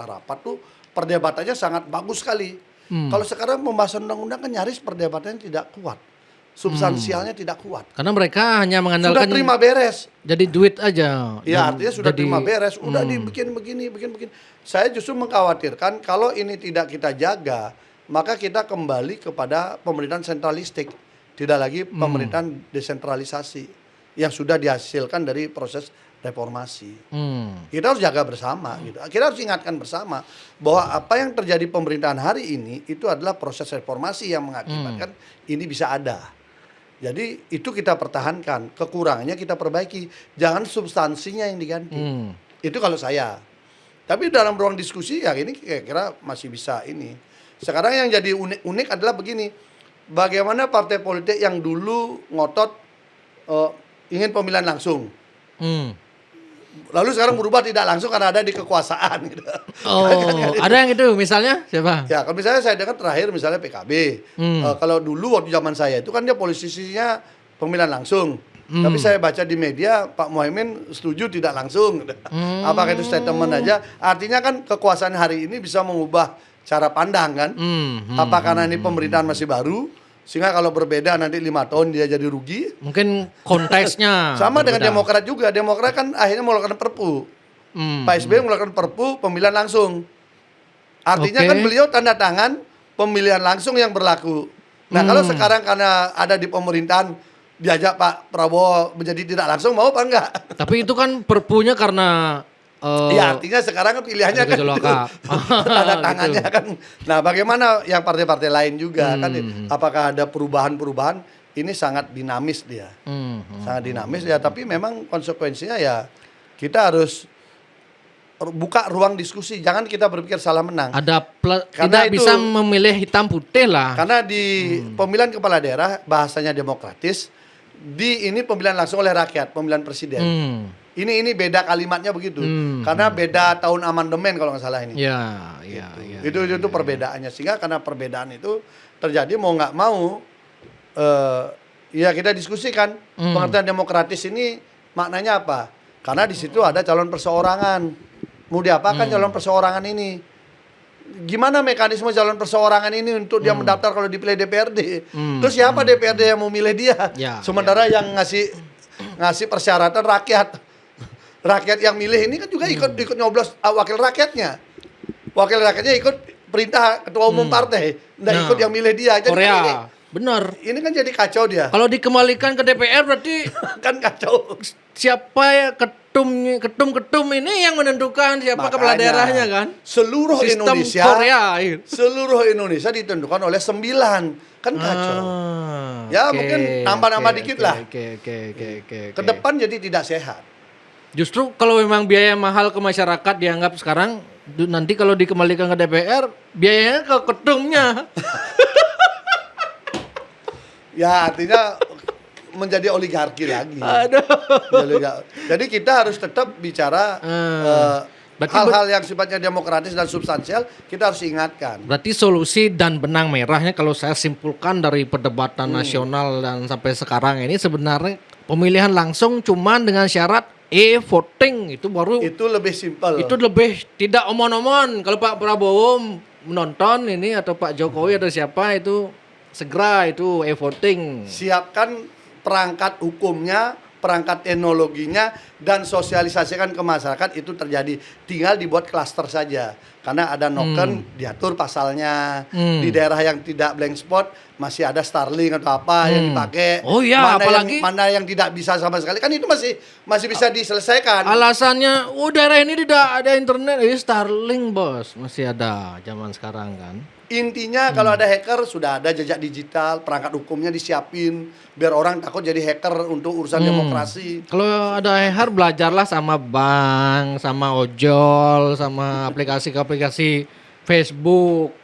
rapat tuh perdebatannya sangat bagus sekali. Kalau sekarang pembahasan undang-undang kan nyaris perdebatannya tidak kuat, substansialnya tidak kuat. Karena mereka hanya mengandalkan Sudah terima beres. jadi duit aja. Ya Dan artinya sudah jadi- terima beres, udah dibikin begini. Saya justru mengkhawatirkan kalau ini tidak kita jaga, maka kita kembali kepada pemerintahan sentralistik, tidak lagi pemerintahan desentralisasi yang sudah dihasilkan dari proses reformasi. Kita harus jaga bersama gitu. Kita harus ingatkan bersama bahwa apa yang terjadi pemerintahan hari ini itu adalah proses reformasi yang mengakibatkan ini bisa ada. Jadi itu kita pertahankan, kekurangannya kita perbaiki, jangan substansinya yang diganti. Itu kalau saya. Tapi dalam ruang diskusi ya ini kira-kira masih bisa ini. Sekarang yang jadi unik adalah begini, bagaimana partai politik yang dulu ngotot ingin pemilihan langsung, lalu sekarang berubah tidak langsung karena ada di kekuasaan. Gitu. Oh, ada yang itu misalnya siapa? Ya, kalau misalnya saya dengar terakhir misalnya PKB. Kalau dulu waktu zaman saya itu kan dia posisinya pemilihan langsung. Tapi saya baca di media Pak Muhaimin setuju tidak langsung. Apakah itu statement aja? Artinya kan kekuasaan hari ini bisa mengubah cara pandang kan? Apakah karena ini pemerintahan masih baru? Sehingga kalau berbeda nanti 5 tahun dia jadi rugi. Mungkin konteksnya Sama dengan berbeda. Demokrat juga. Demokrat kan akhirnya mengeluarkan Perpu. Pak SBY mengeluarkan Perpu pemilihan langsung. Artinya Oke. kan beliau tanda tangan pemilihan langsung yang berlaku. Nah kalau sekarang karena ada di pemerintahan diajak Pak Prabowo menjadi tidak langsung, mau apa enggak? Tapi itu kan perpunya karena Ya artinya sekarang kan pilihannya ada kan gejolak. itu. Tanda tangannya kan. Nah bagaimana yang partai-partai lain juga kan? Apakah ada perubahan-perubahan? Ini sangat dinamis dia. Sangat dinamis ya. Tapi memang konsekuensinya ya kita harus buka ruang diskusi. Jangan kita berpikir salah menang. ada Karena tidak itu- bisa memilih hitam putih lah. Karena di pemilihan kepala daerah bahasanya demokratis. Di ini pemilihan langsung oleh rakyat, pemilihan presiden. Ini beda kalimatnya begitu. Karena beda tahun amandemen kalau nggak salah ini. Ya. Itu perbedaannya, sehingga karena perbedaan itu terjadi mau nggak mau ya kita diskusikan pengertian demokratis ini maknanya apa, karena di situ ada calon perseorangan. Mau diapakan calon perseorangan ini, gimana mekanisme calon perseorangan ini untuk dia mendaftar kalau dipilih DPRD. Terus siapa DPRD yang mau milih dia? Ya, Sementara yang ngasih persyaratan rakyat yang milih ini kan juga ikut nyoblos wakil rakyatnya. Wakil rakyatnya ikut perintah ketua umum partai, nggak Nah, ikut yang milih dia. Jadi Korea. kan Benar. ini kan jadi kacau dia. Kalau dikembalikan ke DPR berarti Kan kacau. siapa ya ketum ini yang menentukan siapa kepala Makanya, daerahnya kan? Seluruh Sistem Indonesia, Korea. seluruh Indonesia ditentukan oleh 9. Kan kacau. Ya, mungkin nambah-nambah dikit lah. Oke. Ke depan jadi tidak sehat. Justru kalau memang biaya mahal ke masyarakat dianggap sekarang, nanti kalau dikembalikan ke DPR biayanya ke ketumnya. Ya artinya menjadi oligarki lagi. Jadi kita harus tetap bicara Berarti hal-hal yang sifatnya demokratis dan substansial, kita harus ingatkan. Berarti solusi dan benang merahnya kalau saya simpulkan dari perdebatan nasional dan sampai sekarang ini sebenarnya pemilihan langsung cuman dengan syarat e-voting itu baru Itu lebih simpel. itu lebih tidak omon-omon. Kalau Pak Prabowo menonton ini atau Pak Jokowi atau siapa itu segera itu e-voting. Siapkan perangkat hukumnya, perangkat teknologinya, dan sosialisasikan ke masyarakat itu terjadi. Tinggal dibuat klaster saja. Karena ada noken, diatur pasalnya. Di daerah yang tidak blank spot, masih ada Starlink atau apa yang dipakai. Oh iya, apalagi mana yang tidak bisa sama sekali. Kan itu masih bisa diselesaikan. alasannya, daerah ini tidak ada internet, Starlink bos masih ada zaman sekarang kan. Intinya kalau ada hacker sudah ada jejak digital, perangkat hukumnya disiapin biar orang takut jadi hacker untuk urusan demokrasi. Kalau ada hacker belajarlah sama bank, sama ojol, sama aplikasi-aplikasi Facebook,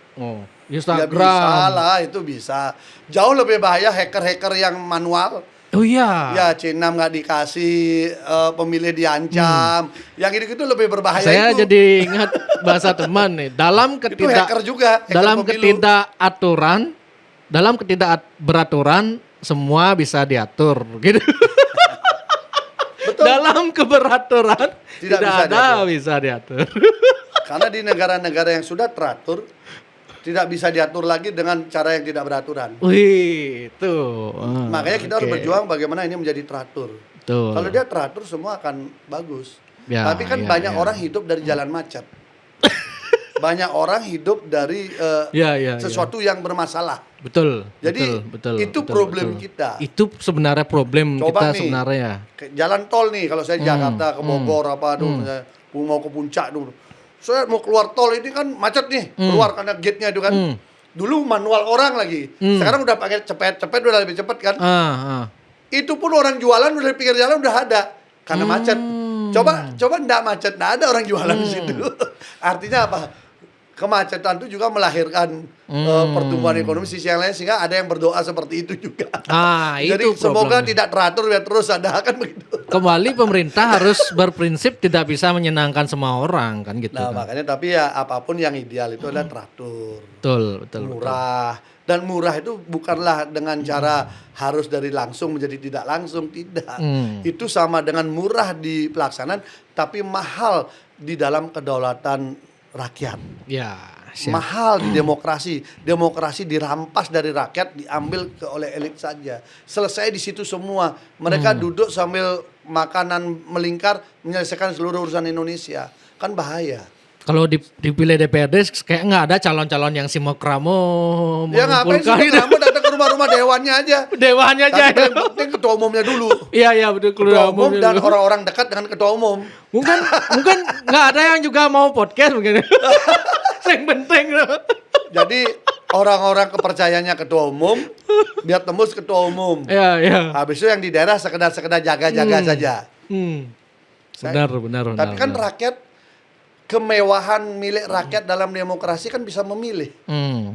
Ya Instagram. bisa lah, itu bisa. Jauh lebih bahaya hacker-hacker yang manual. Oh iya. Ya C6 nggak dikasih, pemilih diancam. Yang gitu-gitu lebih berbahaya Saya itu. jadi ingat bahasa teman nih. Itu hacker juga. Hacker dalam pemilu. ketidakberaturan semua bisa diatur gitu. Betul. Dalam keberaturan Tidak tidak bisa ada bisa diatur. Karena di negara-negara yang sudah teratur tidak bisa diatur lagi dengan cara yang tidak beraturan. Wih, itu. Makanya kita harus berjuang bagaimana ini menjadi teratur. Betul. Kalau dia teratur semua akan bagus. Ya, Tapi kan ya, banyak ya. orang hidup dari jalan macet. Banyak orang hidup dari Ya, ya, sesuatu yang bermasalah. Betul. Jadi betul, itu betul, problem betul. kita. Itu sebenarnya problem Coba kita nih, sebenarnya. Jalan tol nih, kalau saya Jakarta ke Bogor apa tuh, misalnya mau ke puncak dulu. Saya mau keluar tol ini kan macet nih, keluar karena gate-nya itu kan. Dulu manual orang lagi. Sekarang udah pakai cepet udah lebih cepet kan. Itu pun orang jualan udah di pinggir jalan udah ada karena macet. Coba enggak macet, enggak ada orang jualan di situ. Artinya apa? Kemacetan itu juga melahirkan pertumbuhan ekonomi sisi yang lain, sehingga ada yang berdoa seperti itu juga. Jadi Itu semoga problemnya. tidak teratur biar terus ada kan begitu. Kembali pemerintah harus berprinsip tidak bisa menyenangkan semua orang kan gitu. Nah, kan. makanya tapi ya apapun yang ideal itu adalah teratur, Betul. murah. Dan murah itu bukanlah dengan cara harus dari langsung menjadi tidak langsung, tidak. Itu sama dengan murah di pelaksanaan tapi mahal di dalam kedaulatan rakyat. Ya, siap. Mahal di demokrasi. Demokrasi dirampas dari rakyat, diambil oleh elit saja. Selesai di situ semua. Mereka duduk sambil makanan melingkar menyelesaikan seluruh urusan Indonesia. Kan bahaya. Kalau dipilih DPRD kayak nggak ada calon-calon yang simokramo Ya ngapain sih mengumpulkan kamu datang ke rumah-rumah dewannya aja. dewannya aja. Tapi paling penting ketua umumnya dulu. Iya betul Ketua umum dan dulu. orang-orang dekat dengan ketua umum. Mungkin nggak ada yang juga mau podcast begini. Yang penting loh. Jadi orang-orang kepercayaannya ketua umum biar tembus ketua umum. Iya. Habis itu yang di daerah sekedar jaga-jaga saja. Benar. Tapi kan rakyat, kemewahan milik rakyat dalam demokrasi kan bisa memilih.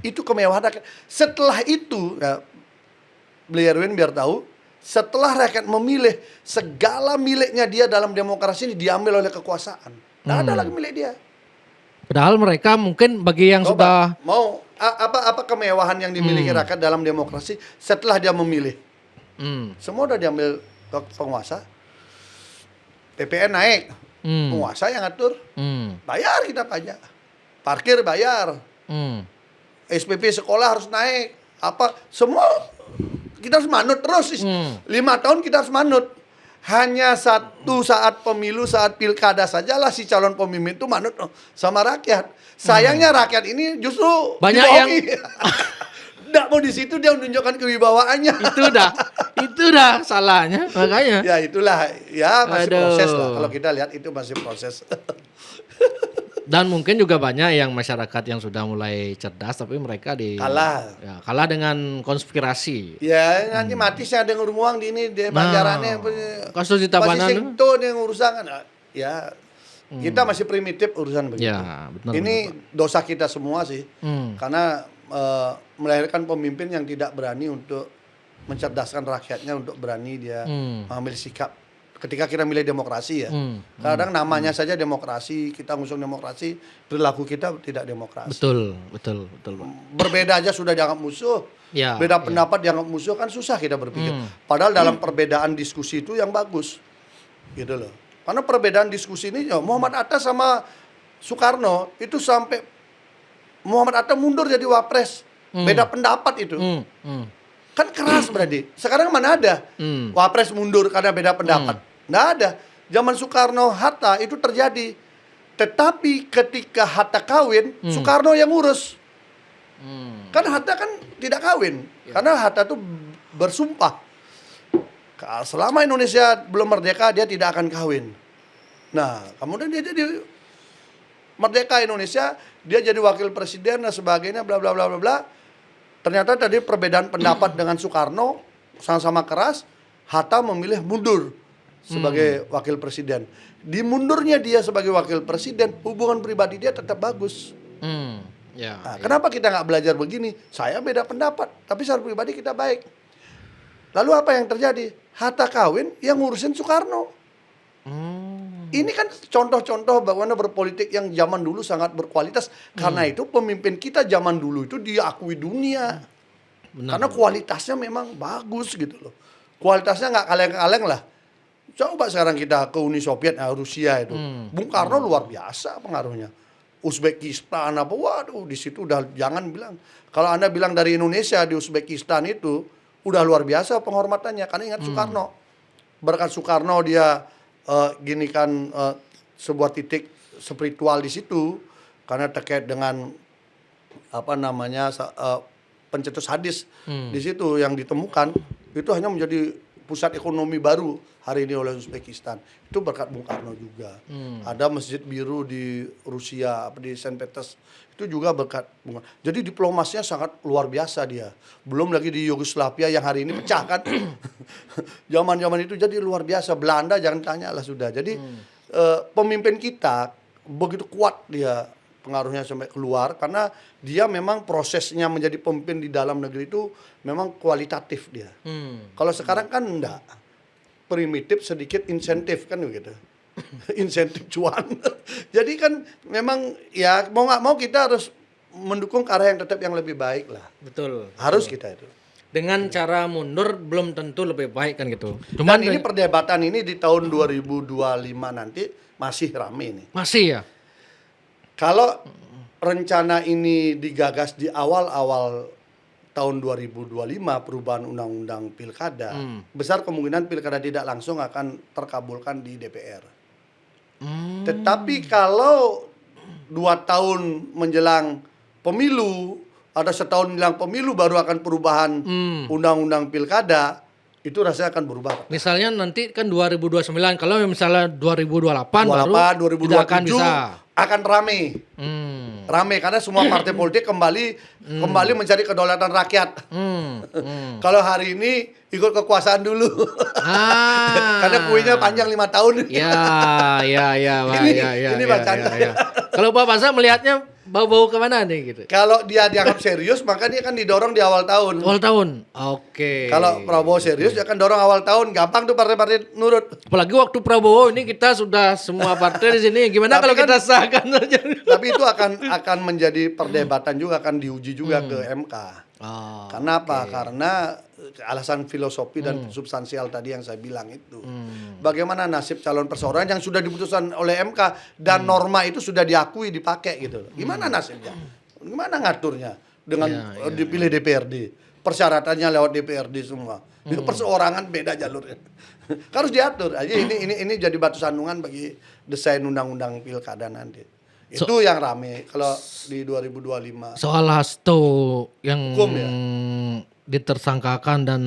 Itu kemewahan rakyat. Setelah itu, ya, Beli Erwin biar tahu, setelah rakyat memilih, segala miliknya dia dalam demokrasi ini diambil oleh kekuasaan. Nggak ada lagi milik dia. Padahal mereka mungkin bagi yang sudah Mau apa kemewahan yang dimiliki rakyat dalam demokrasi setelah dia memilih? Semua udah diambil ke penguasa. PPN naik, penguasa yang ngatur. Bayar kita pajak, parkir bayar, SPP sekolah harus naik, apa semua kita harus manut terus. 5 tahun kita harus manut. Hanya satu saat pemilu, saat pilkada sajalah si calon pemimpin itu manut sama rakyat. Sayangnya rakyat ini justru Banyak dibohongi. Nggak mau di situ dia menunjukkan kewibawaannya. itu dah salahnya makanya. Ya itulah, ya masih Aduh. proses lah. Kalau kita lihat itu masih proses. Dan mungkin juga banyak yang masyarakat yang sudah mulai cerdas tapi mereka kalah dengan konspirasi. Ya nanti mati saya ada yang ngurung di ini di Banjarannya. Kasus di Tabanan. Itu yang urusan kan. Ya kita masih primitif urusan begitu. Ya, benar. Ini dosa kita semua sih. Karena melahirkan pemimpin yang tidak berani untuk mencerdaskan rakyatnya, untuk berani dia mengambil sikap. Ketika kita milih demokrasi ya, kadang namanya saja demokrasi, kita ngusung demokrasi, perilaku kita tidak demokrasi. Betul. Berbeda aja sudah dianggap musuh. Ya, Beda pendapat dianggap musuh kan susah kita berpikir. Padahal dalam perbedaan diskusi itu yang bagus, gitu loh. Karena perbedaan diskusi ini ya, Muhammad Atta sama Soekarno itu sampai Muhammad Atta mundur jadi wapres. Beda pendapat itu. Kan keras berarti. Sekarang mana ada wapres mundur karena beda pendapat? Nggak ada. Zaman Soekarno Hatta itu terjadi. Tetapi ketika Hatta kawin, Soekarno yang ngurus. Kan Hatta kan tidak kawin. Karena Hatta tuh bersumpah. Selama Indonesia belum merdeka, dia tidak akan kawin. Nah, kemudian dia jadi merdeka Indonesia, dia jadi wakil presiden dan sebagainya, bla bla bla bla bla. Ternyata tadi perbedaan pendapat dengan Soekarno sama-sama keras. Hatta memilih mundur sebagai wakil presiden. Di mundurnya dia sebagai wakil presiden, hubungan pribadi dia tetap bagus. Nah, kenapa kita nggak belajar begini? Saya beda pendapat, tapi secara pribadi kita baik. Lalu apa yang terjadi? Hatta kawin, yang ngurusin Soekarno. Ini kan contoh-contoh bagaimana berpolitik yang zaman dulu sangat berkualitas. Karena itu pemimpin kita zaman dulu itu diakui dunia. Karena kualitasnya memang bagus gitu loh. Kualitasnya nggak kaleng-kaleng lah. Coba sekarang kita ke Uni Soviet, Rusia itu. Bung Karno luar biasa pengaruhnya. Uzbekistan apa, waduh di situ udah jangan bilang. Kalau Anda bilang dari Indonesia di Uzbekistan itu udah luar biasa penghormatannya. Karena ingat Soekarno. Berkat Soekarno dia gini kan sebuah titik spiritual di situ karena terkait dengan apa namanya pencetus hadis di situ yang ditemukan itu hanya menjadi pusat ekonomi baru hari ini oleh Uzbekistan. Itu berkat Bung Karno juga. Ada Masjid Biru di Rusia, di Saint Peters itu juga berkat Bung Karno. Jadi diplomasinya sangat luar biasa dia. Belum lagi di Yugoslavia yang hari ini pecah kan. Zaman-zaman itu jadi luar biasa. Belanda jangan tanya lah sudah. Jadi pemimpin kita begitu kuat dia pengaruhnya sampai keluar karena dia memang prosesnya menjadi pemimpin di dalam negeri itu memang kualitatif dia. Kalau sekarang kan enggak. Primitif sedikit insentif kan begitu. Insentif cuan. Jadi kan memang ya mau nggak mau kita harus mendukung ke arah yang tetap yang lebih baik lah. Betul. Harus kita itu. Dengan cara mundur belum tentu lebih baik kan gitu. Dan ini perdebatan ini di tahun 2025 nanti masih rame nih. Masih ya? Kalau rencana ini digagas di awal-awal tahun 2025 perubahan undang-undang pilkada, besar kemungkinan pilkada tidak langsung akan terkabulkan di DPR. Tetapi kalau 2 tahun menjelang pemilu, ada setahun menjelang pemilu baru akan perubahan undang-undang pilkada, itu rasanya akan berubah. Misalnya nanti kan 2029, kalau misalnya 2028 baru 2027 tidak akan bisa. Akan rame. Rame karena semua partai politik kembali mencari kedaulatan rakyat. Kalau hari ini ikut kekuasaan dulu. Karena kuenya panjang 5 tahun. Ini bacaan. Kalau Pak Pasha melihatnya bau-bau kemana nih gitu? Kalau dia dianggap serius maka dia akan didorong di awal tahun. Awal tahun. Oke. Kalau Prabowo serius dia akan dorong awal tahun. Gampang tuh partai-partai nurut. Apalagi waktu Prabowo ini kita sudah semua partai di sini. Gimana kalau kita sahkan saja? Tapi itu akan menjadi perdebatan juga, akan diuji juga ke MK. Karena apa? Karena alasan filosofi dan substansial tadi yang saya bilang itu. Bagaimana nasib calon perseorangan yang sudah diputuskan oleh MK dan norma itu sudah diakui dipakai gitu. Gimana nasibnya? Gimana ngaturnya dengan dipilih DPRD? Persyaratannya lewat DPRD semua. Itu perseorangan beda jalurnya. Harus diatur. Aja ini jadi batu sandungan bagi desain undang-undang pilkada nanti. Itu yang rame kalau di 2025. Soal Hasto yang Hukum, ya? ditersangkakan dan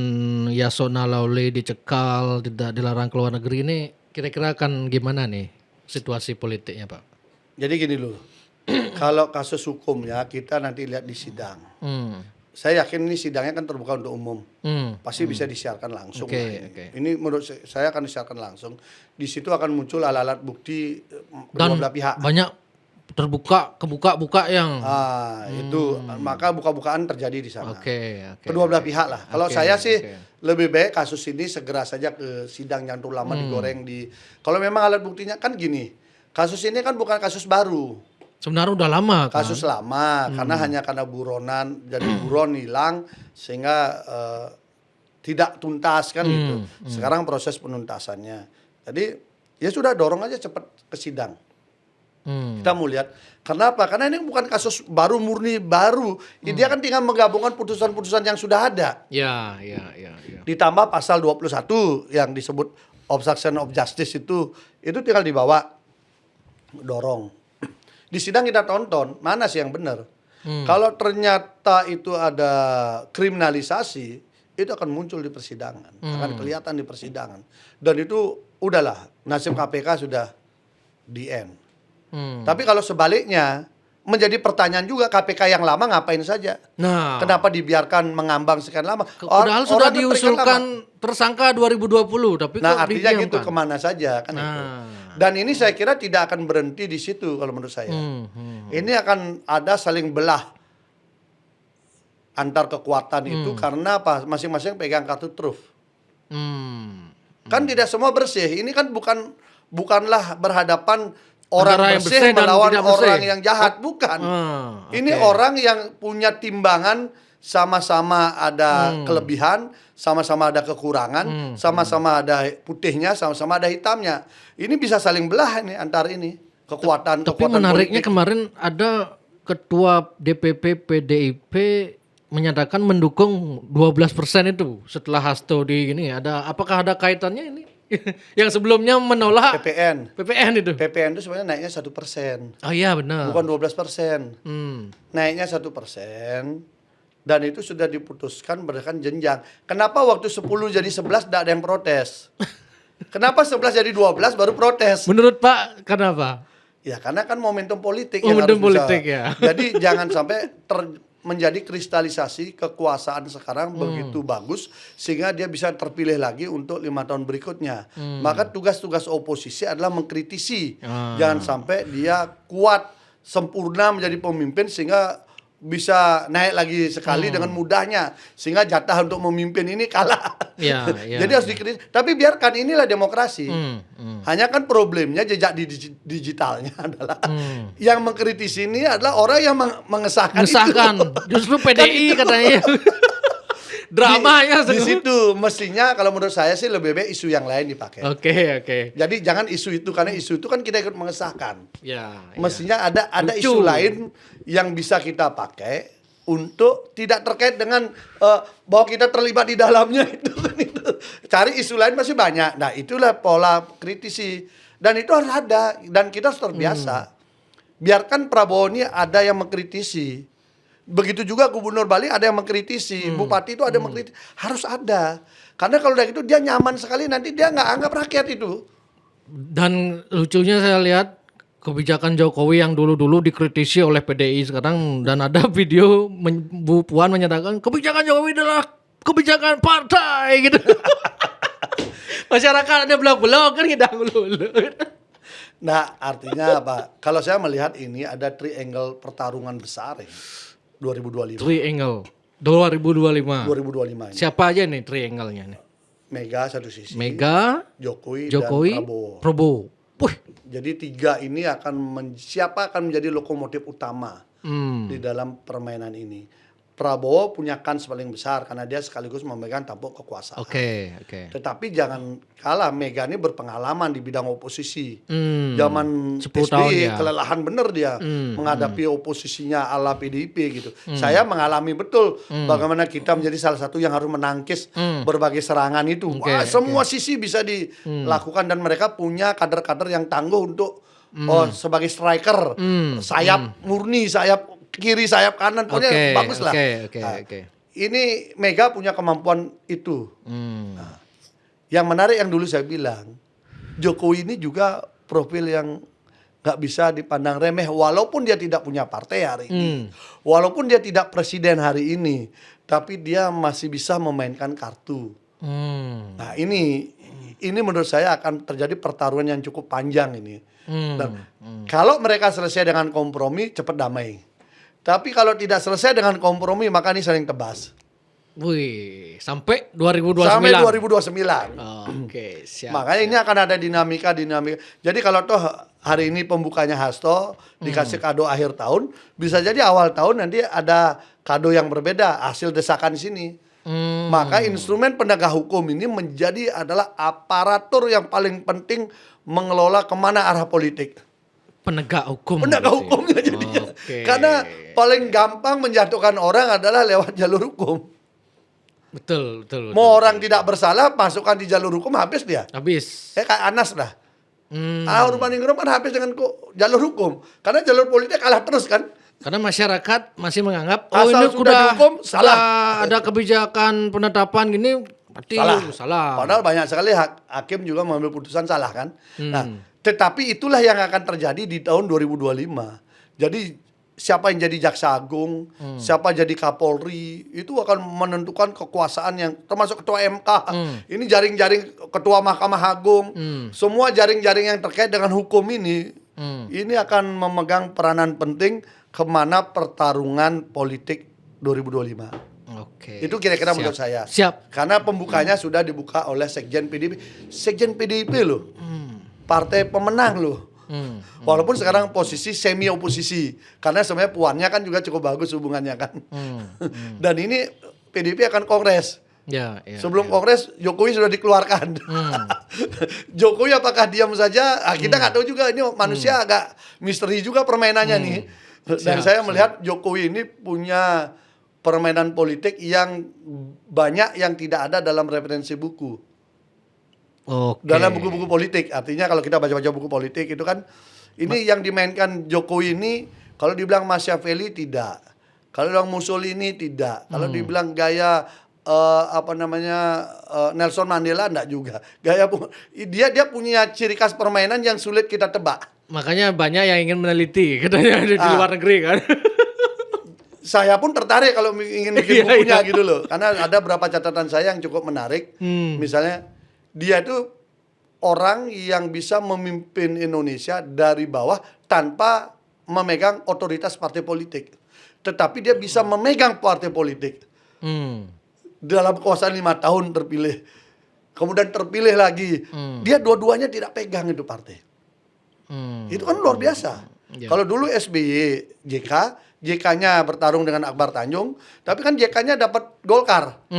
Yasona Lawli dicekal, tidak dilarang keluar negeri ini kira-kira akan gimana nih situasi politiknya Pak? Jadi gini loh, kalau kasus hukumnya kita nanti lihat di sidang. Saya yakin ini sidangnya kan terbuka untuk umum, pasti bisa disiarkan langsung. Ini menurut saya akan disiarkan langsung. Di situ akan muncul alat-alat bukti kedua belah pihak. Banyak kebuka yang itu maka buka-bukaan terjadi di sana. Oke. Kedua belah pihak lah. Kalau saya sih lebih baik kasus ini segera saja ke sidang, yang terlalu lama digoreng di. Kalau memang alat buktinya kan gini, kasus ini kan bukan kasus baru. Sebenarnya udah lama kan? Kasus lama karena buronan, jadi buron hilang sehingga tidak tuntas kan gitu. Sekarang proses penuntasannya. Jadi ya sudah dorong aja cepat ke sidang. Kita mau lihat. Kenapa? Karena ini bukan kasus murni baru. Dia kan tinggal menggabungkan putusan-putusan yang sudah ada. Ya. Ditambah pasal 21 yang disebut obstruction of justice itu tinggal dibawa, dorong. Di sidang kita tonton mana sih yang benar. Kalau ternyata itu ada kriminalisasi, itu akan muncul di persidangan, akan kelihatan di persidangan. Dan itu udahlah, nasib KPK sudah di end. Tapi kalau sebaliknya, menjadi pertanyaan juga KPK yang lama ngapain saja? Nah, kenapa dibiarkan mengambang sekian lama? Padahal sudah kan diusulkan tersangka 2020, tapi nah kok artinya gitu didiamkan? kemana saja kan itu. Nah. Dan ini saya kira tidak akan berhenti di situ kalau menurut saya. Ini akan ada saling belah antar kekuatan itu karena apa? Masing-masing pegang kartu truf. Kan tidak semua bersih. Ini kan bukanlah berhadapan orang Antara yang bersih bersih dan melawan tidak bersih. orang yang jahat, bukan. Ini orang yang punya timbangan, sama-sama ada kelebihan, sama-sama ada kekurangan, sama-sama ada putihnya, sama-sama ada hitamnya. Ini bisa saling belah ini antar ini kekuatan. Tapi menariknya politik. kemarin ada ketua DPP PDIP menyatakan mendukung 12% itu setelah Hasto di ini. Apakah ada kaitannya ini? Yang sebelumnya menolak PPN itu. PPN itu sebenarnya naiknya 1%. Oh iya benar. Bukan 12%. Naiknya 1%. Dan itu sudah diputuskan berdasarkan jenjang. Kenapa waktu 10 jadi 11 tidak ada yang protes? Kenapa 11 jadi 12 baru protes? Menurut Pak kenapa? Ya karena kan momentum politik Momentum yang harus politik, bisa. ya. Jadi jangan sampai menjadi kristalisasi kekuasaan sekarang begitu bagus sehingga dia bisa terpilih lagi untuk 5 tahun berikutnya. Maka tugas-tugas oposisi adalah mengkritisi. Jangan sampai dia kuat sempurna menjadi pemimpin sehingga bisa naik lagi sekali dengan mudahnya sehingga jatah untuk memimpin ini kalah. Ya, Jadi harus dikritis. Tapi biarkan, inilah demokrasi. Hanya kan problemnya jejak digitalnya adalah yang mengkritisi ini adalah orang yang mengesahkan itu. Justru PDI katanya. Dramanya di situ mestinya kalau menurut saya sih lebih baik isu yang lain dipakai. Oke. Jadi jangan isu itu, karena isu itu kan kita ikut mengesahkan. Ya. Mestinya ada Lucu. isu lain yang bisa kita pakai untuk tidak terkait dengan bahwa kita terlibat di dalamnya itu kan itu. Cari isu lain masih banyak. Nah, itulah pola kritisi dan itu harus ada dan kita harus terbiasa. Biarkan Prabowo ini ada yang mengkritisi. Begitu juga Gubernur Bali ada yang mengkritisi, Bupati itu ada yang mengkritisi, harus ada. Karena kalau udah gitu dia nyaman sekali, nanti dia nggak anggap rakyat itu. Dan lucunya saya lihat kebijakan Jokowi yang dulu-dulu dikritisi oleh PDI sekarang, dan ada video Bu Puan menyatakan kebijakan Jokowi adalah kebijakan partai gitu. Masyarakat ada blok-blok kan kita dulu. Nah, artinya apa? Kalau saya melihat ini ada triangle pertarungan besar ya. 2025. Triangle 2025. 2025 ini. Siapa aja nih triangle-nya nih? Mega satu sisi. Mega, Jokowi dan Prabowo. Wih. Jadi tiga ini siapa akan menjadi lokomotif utama di dalam permainan ini. Prabowo punya kans paling besar karena dia sekaligus memegang tampuk kekuasaan. Oke. Tetapi jangan kalah, Mega ini berpengalaman di bidang oposisi. 10 Zaman tahun SBY ya. kelelahan bener dia menghadapi oposisinya ala PDIP gitu. Saya mengalami betul bagaimana kita menjadi salah satu yang harus menangkis berbagai serangan itu. Semua sisi bisa dilakukan dan mereka punya kader-kader yang tangguh untuk sebagai striker, sayap murni, sayap kiri, sayap kanan, pokoknya bagus lah. Oke. Ini Mega punya kemampuan itu. Nah, yang menarik yang dulu saya bilang, Jokowi ini juga profil yang nggak bisa dipandang remeh, walaupun dia tidak punya partai hari ini, walaupun dia tidak presiden hari ini, tapi dia masih bisa memainkan kartu. Nah ini menurut saya akan terjadi pertarungan yang cukup panjang ini. Dan kalau mereka selesai dengan kompromi, cepat damai. Tapi kalau tidak selesai dengan kompromi, maka ini saling tebas. Wih, sampai 2029. Sampai 2029. Oke, siap. Makanya ini akan ada dinamika. Jadi kalau toh hari ini pembukanya Hasto dikasih kado akhir tahun, bisa jadi awal tahun nanti ada kado yang berbeda hasil desakan sini. Maka instrumen penegak hukum ini adalah aparatur yang paling penting mengelola kemana arah politik. Penegak hukum. Penegak berarti. hukumnya jadinya. Oke. Karena paling gampang menjatuhkan orang adalah lewat jalur hukum. Betul. Mau orang tidak bersalah, masukkan di jalur hukum, habis dia. Habis. Kayak Anas dah. Harun Maningrum kan habis dengan jalur hukum. Karena jalur politik kalah terus kan. Karena masyarakat masih menganggap Asal ini sudah dihukum, salah. ada kebijakan penetapan gini berarti salah. Padahal banyak sekali hakim juga mengambil putusan salah kan. Nah, tetapi itulah yang akan terjadi di tahun 2025. Jadi siapa yang jadi jaksa agung, siapa jadi kapolri, itu akan menentukan kekuasaan yang termasuk ketua MK. Ini jaring-jaring ketua Mahkamah Agung. Semua jaring-jaring yang terkait dengan hukum ini akan memegang peranan penting kemana pertarungan politik 2025. Oke. Itu kira-kira menurut saya. Siap. Karena pembukanya sudah dibuka oleh Sekjen PDIP. Sekjen PDIP loh. Partai pemenang loh. Walaupun sekarang posisi semi oposisi. Karena sebenarnya puannya kan juga cukup bagus hubungannya kan. Dan ini PDIP akan kongres. Ya, Sebelum kongres Jokowi sudah dikeluarkan. Jokowi apakah diam saja? Kita nggak tahu juga, ini manusia agak misteri juga permainannya nih. Dan saya melihat Jokowi ini punya permainan politik yang banyak yang tidak ada dalam referensi buku. Oke. Dalam buku-buku politik. Artinya kalau kita baca-baca buku politik itu kan ini yang dimainkan Jokowi ini, kalau dibilang Machiavelli tidak. Kalau dibilang Mussolini tidak. Kalau dibilang gaya Nelson Mandela enggak juga. Dia punya ciri khas permainan yang sulit kita tebak. Makanya banyak yang ingin meneliti katanya di luar negeri kan. Saya pun tertarik kalau ingin bikin bukunya gitu loh. Karena ada beberapa catatan saya yang cukup menarik. Misalnya dia itu orang yang bisa memimpin Indonesia dari bawah tanpa memegang otoritas partai politik. Tetapi dia bisa memegang partai politik. Dalam kekuasaan 5 tahun terpilih. Kemudian terpilih lagi. Dia dua-duanya tidak pegang itu partai. Itu kan luar biasa. Kalau dulu SBY, JK-nya bertarung dengan Akbar Tanjung, tapi kan JK-nya dapat Golkar.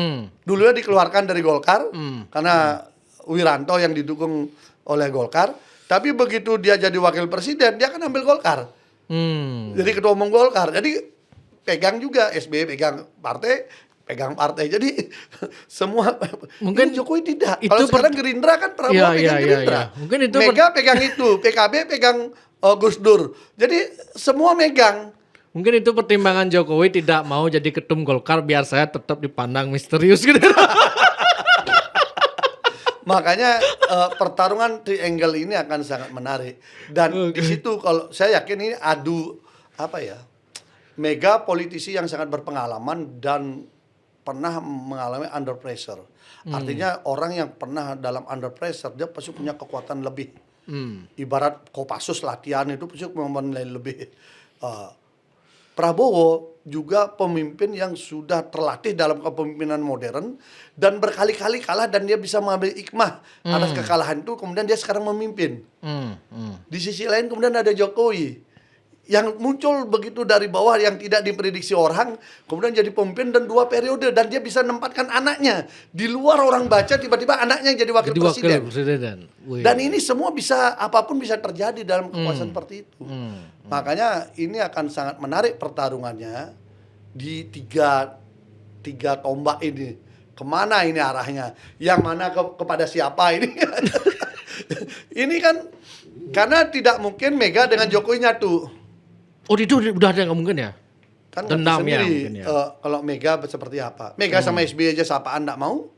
Dulunya dikeluarkan dari Golkar karena Wiranto yang didukung oleh Golkar. Tapi begitu dia jadi wakil presiden, dia kan ambil Golkar. Jadi ketua umum Golkar. Jadi pegang juga SBY, pegang partai. Jadi semua mungkin Jokowi tidak. Itu Kalau sekarang Gerindra kan Prabowo pegang Gerindra. Mungkin itu Mega pegang itu, PKB pegang Gus Dur. Jadi semua megang. Mungkin itu pertimbangan Jokowi tidak mau jadi ketum Golkar biar saya tetap dipandang misterius gitu. Makanya pertarungan triangle ini akan sangat menarik. Dan di situ kalau saya yakin ini mega politisi yang sangat berpengalaman dan pernah mengalami under pressure. Artinya orang yang pernah dalam under pressure dia pasti punya kekuatan lebih. Ibarat Kopassus latihan itu pasti mempunyai lebih. Prabowo juga pemimpin yang sudah terlatih dalam kepemimpinan modern dan berkali-kali kalah dan dia bisa mengambil hikmah atas kekalahan itu, kemudian dia sekarang memimpin. Di sisi lain kemudian ada Jokowi yang muncul begitu dari bawah yang tidak diprediksi orang, kemudian jadi pemimpin dan 2 periode dan dia bisa menempatkan anaknya di luar orang baca, tiba-tiba anaknya yang jadi wakil presiden. Dan ini semua bisa, apapun bisa terjadi dalam kekuasaan seperti itu. Makanya ini akan sangat menarik pertarungannya di tiga tombak ini. Kemana ini arahnya? Yang mana kepada siapa ini? Ini kan karena tidak mungkin Mega dengan Jokowi nyatu. Oh itu udah ada nggak mungkin ya? Kan Dendam ya sendiri, mungkin ya. kalau Mega seperti apa? Mega sama SBY aja sapaan nggak mau.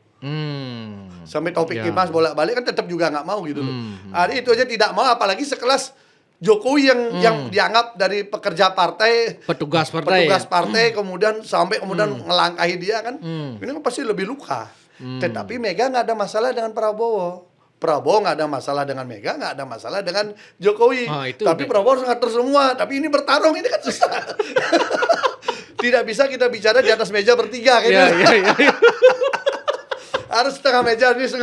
Sampai Taufik Kimas bolak-balik kan tetap juga nggak mau gitu loh. Hari itu aja tidak mau, apalagi sekelas Jokowi yang dianggap dari pekerja partai, petugas partai, kemudian ngelangkahi dia kan. Ini kan pasti lebih luka. Tetapi Mega nggak ada masalah dengan Prabowo. Prabowo nggak ada masalah dengan Mega, nggak ada masalah dengan Jokowi. Tapi Prabowo harus ngatur semua. Tapi ini bertarung, ini kan susah. Tidak bisa kita bicara di atas meja bertiga. Gitu. Iya. Harus setengah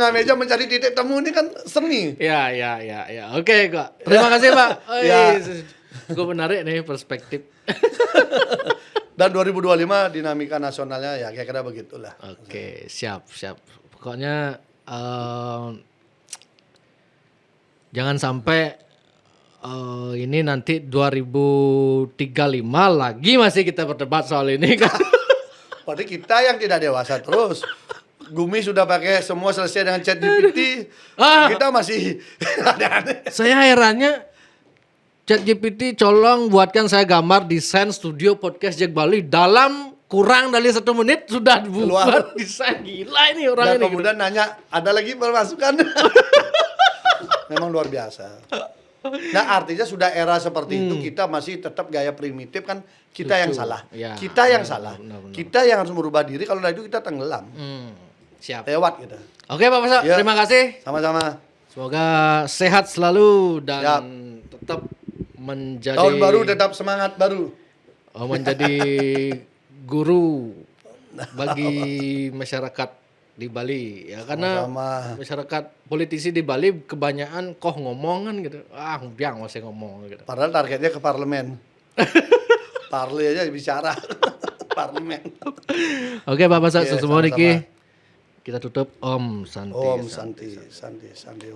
meja mencari titik temu, ini kan seni. Iya. Oke, kok. Terima kasih, Pak. Cukup menarik nih perspektif. Dan 2025 dinamika nasionalnya ya kira-kira begitulah. Oke, siap. Pokoknya jangan sampai ini nanti 2035 lagi masih kita berdebat soal ini kan. Berarti kita yang tidak dewasa terus. Gumi sudah pakai semua selesai dengan ChatGPT. Kita masih aneh-aneh. Saya herannya ChatGPT colong buatkan saya gambar desain studio podcast Jack Bali dalam kurang dari 1 menit sudah dibuat desain. Gila ini orang Dan ini. kemudian nanya, ada lagi permasukan? Memang luar biasa. Nah artinya sudah era seperti itu kita masih tetap gaya primitif kan kita yang salah. Ya, Kita yang salah. benar. Kita yang harus merubah diri kalau itu kita tenggelam. Siap. Lewat kita. Oke Pak Pasak, Ya. terima kasih. Sama-sama. Semoga sehat selalu dan Siap. tetap menjadi Tahun baru tetap semangat baru. menjadi guru bagi masyarakat di Bali ya karena Sama-sama. masyarakat politisi di Bali kebanyakan ngomong kan gitu. Biang masih ngomong gitu. Padahal targetnya ke parlemen. Parle aja bicara. Parlemen. Oke Pak Pasak, Oke, semua sama-sama. Niki. Kita tutup Om Santi. Om Santi, Santi, Santi.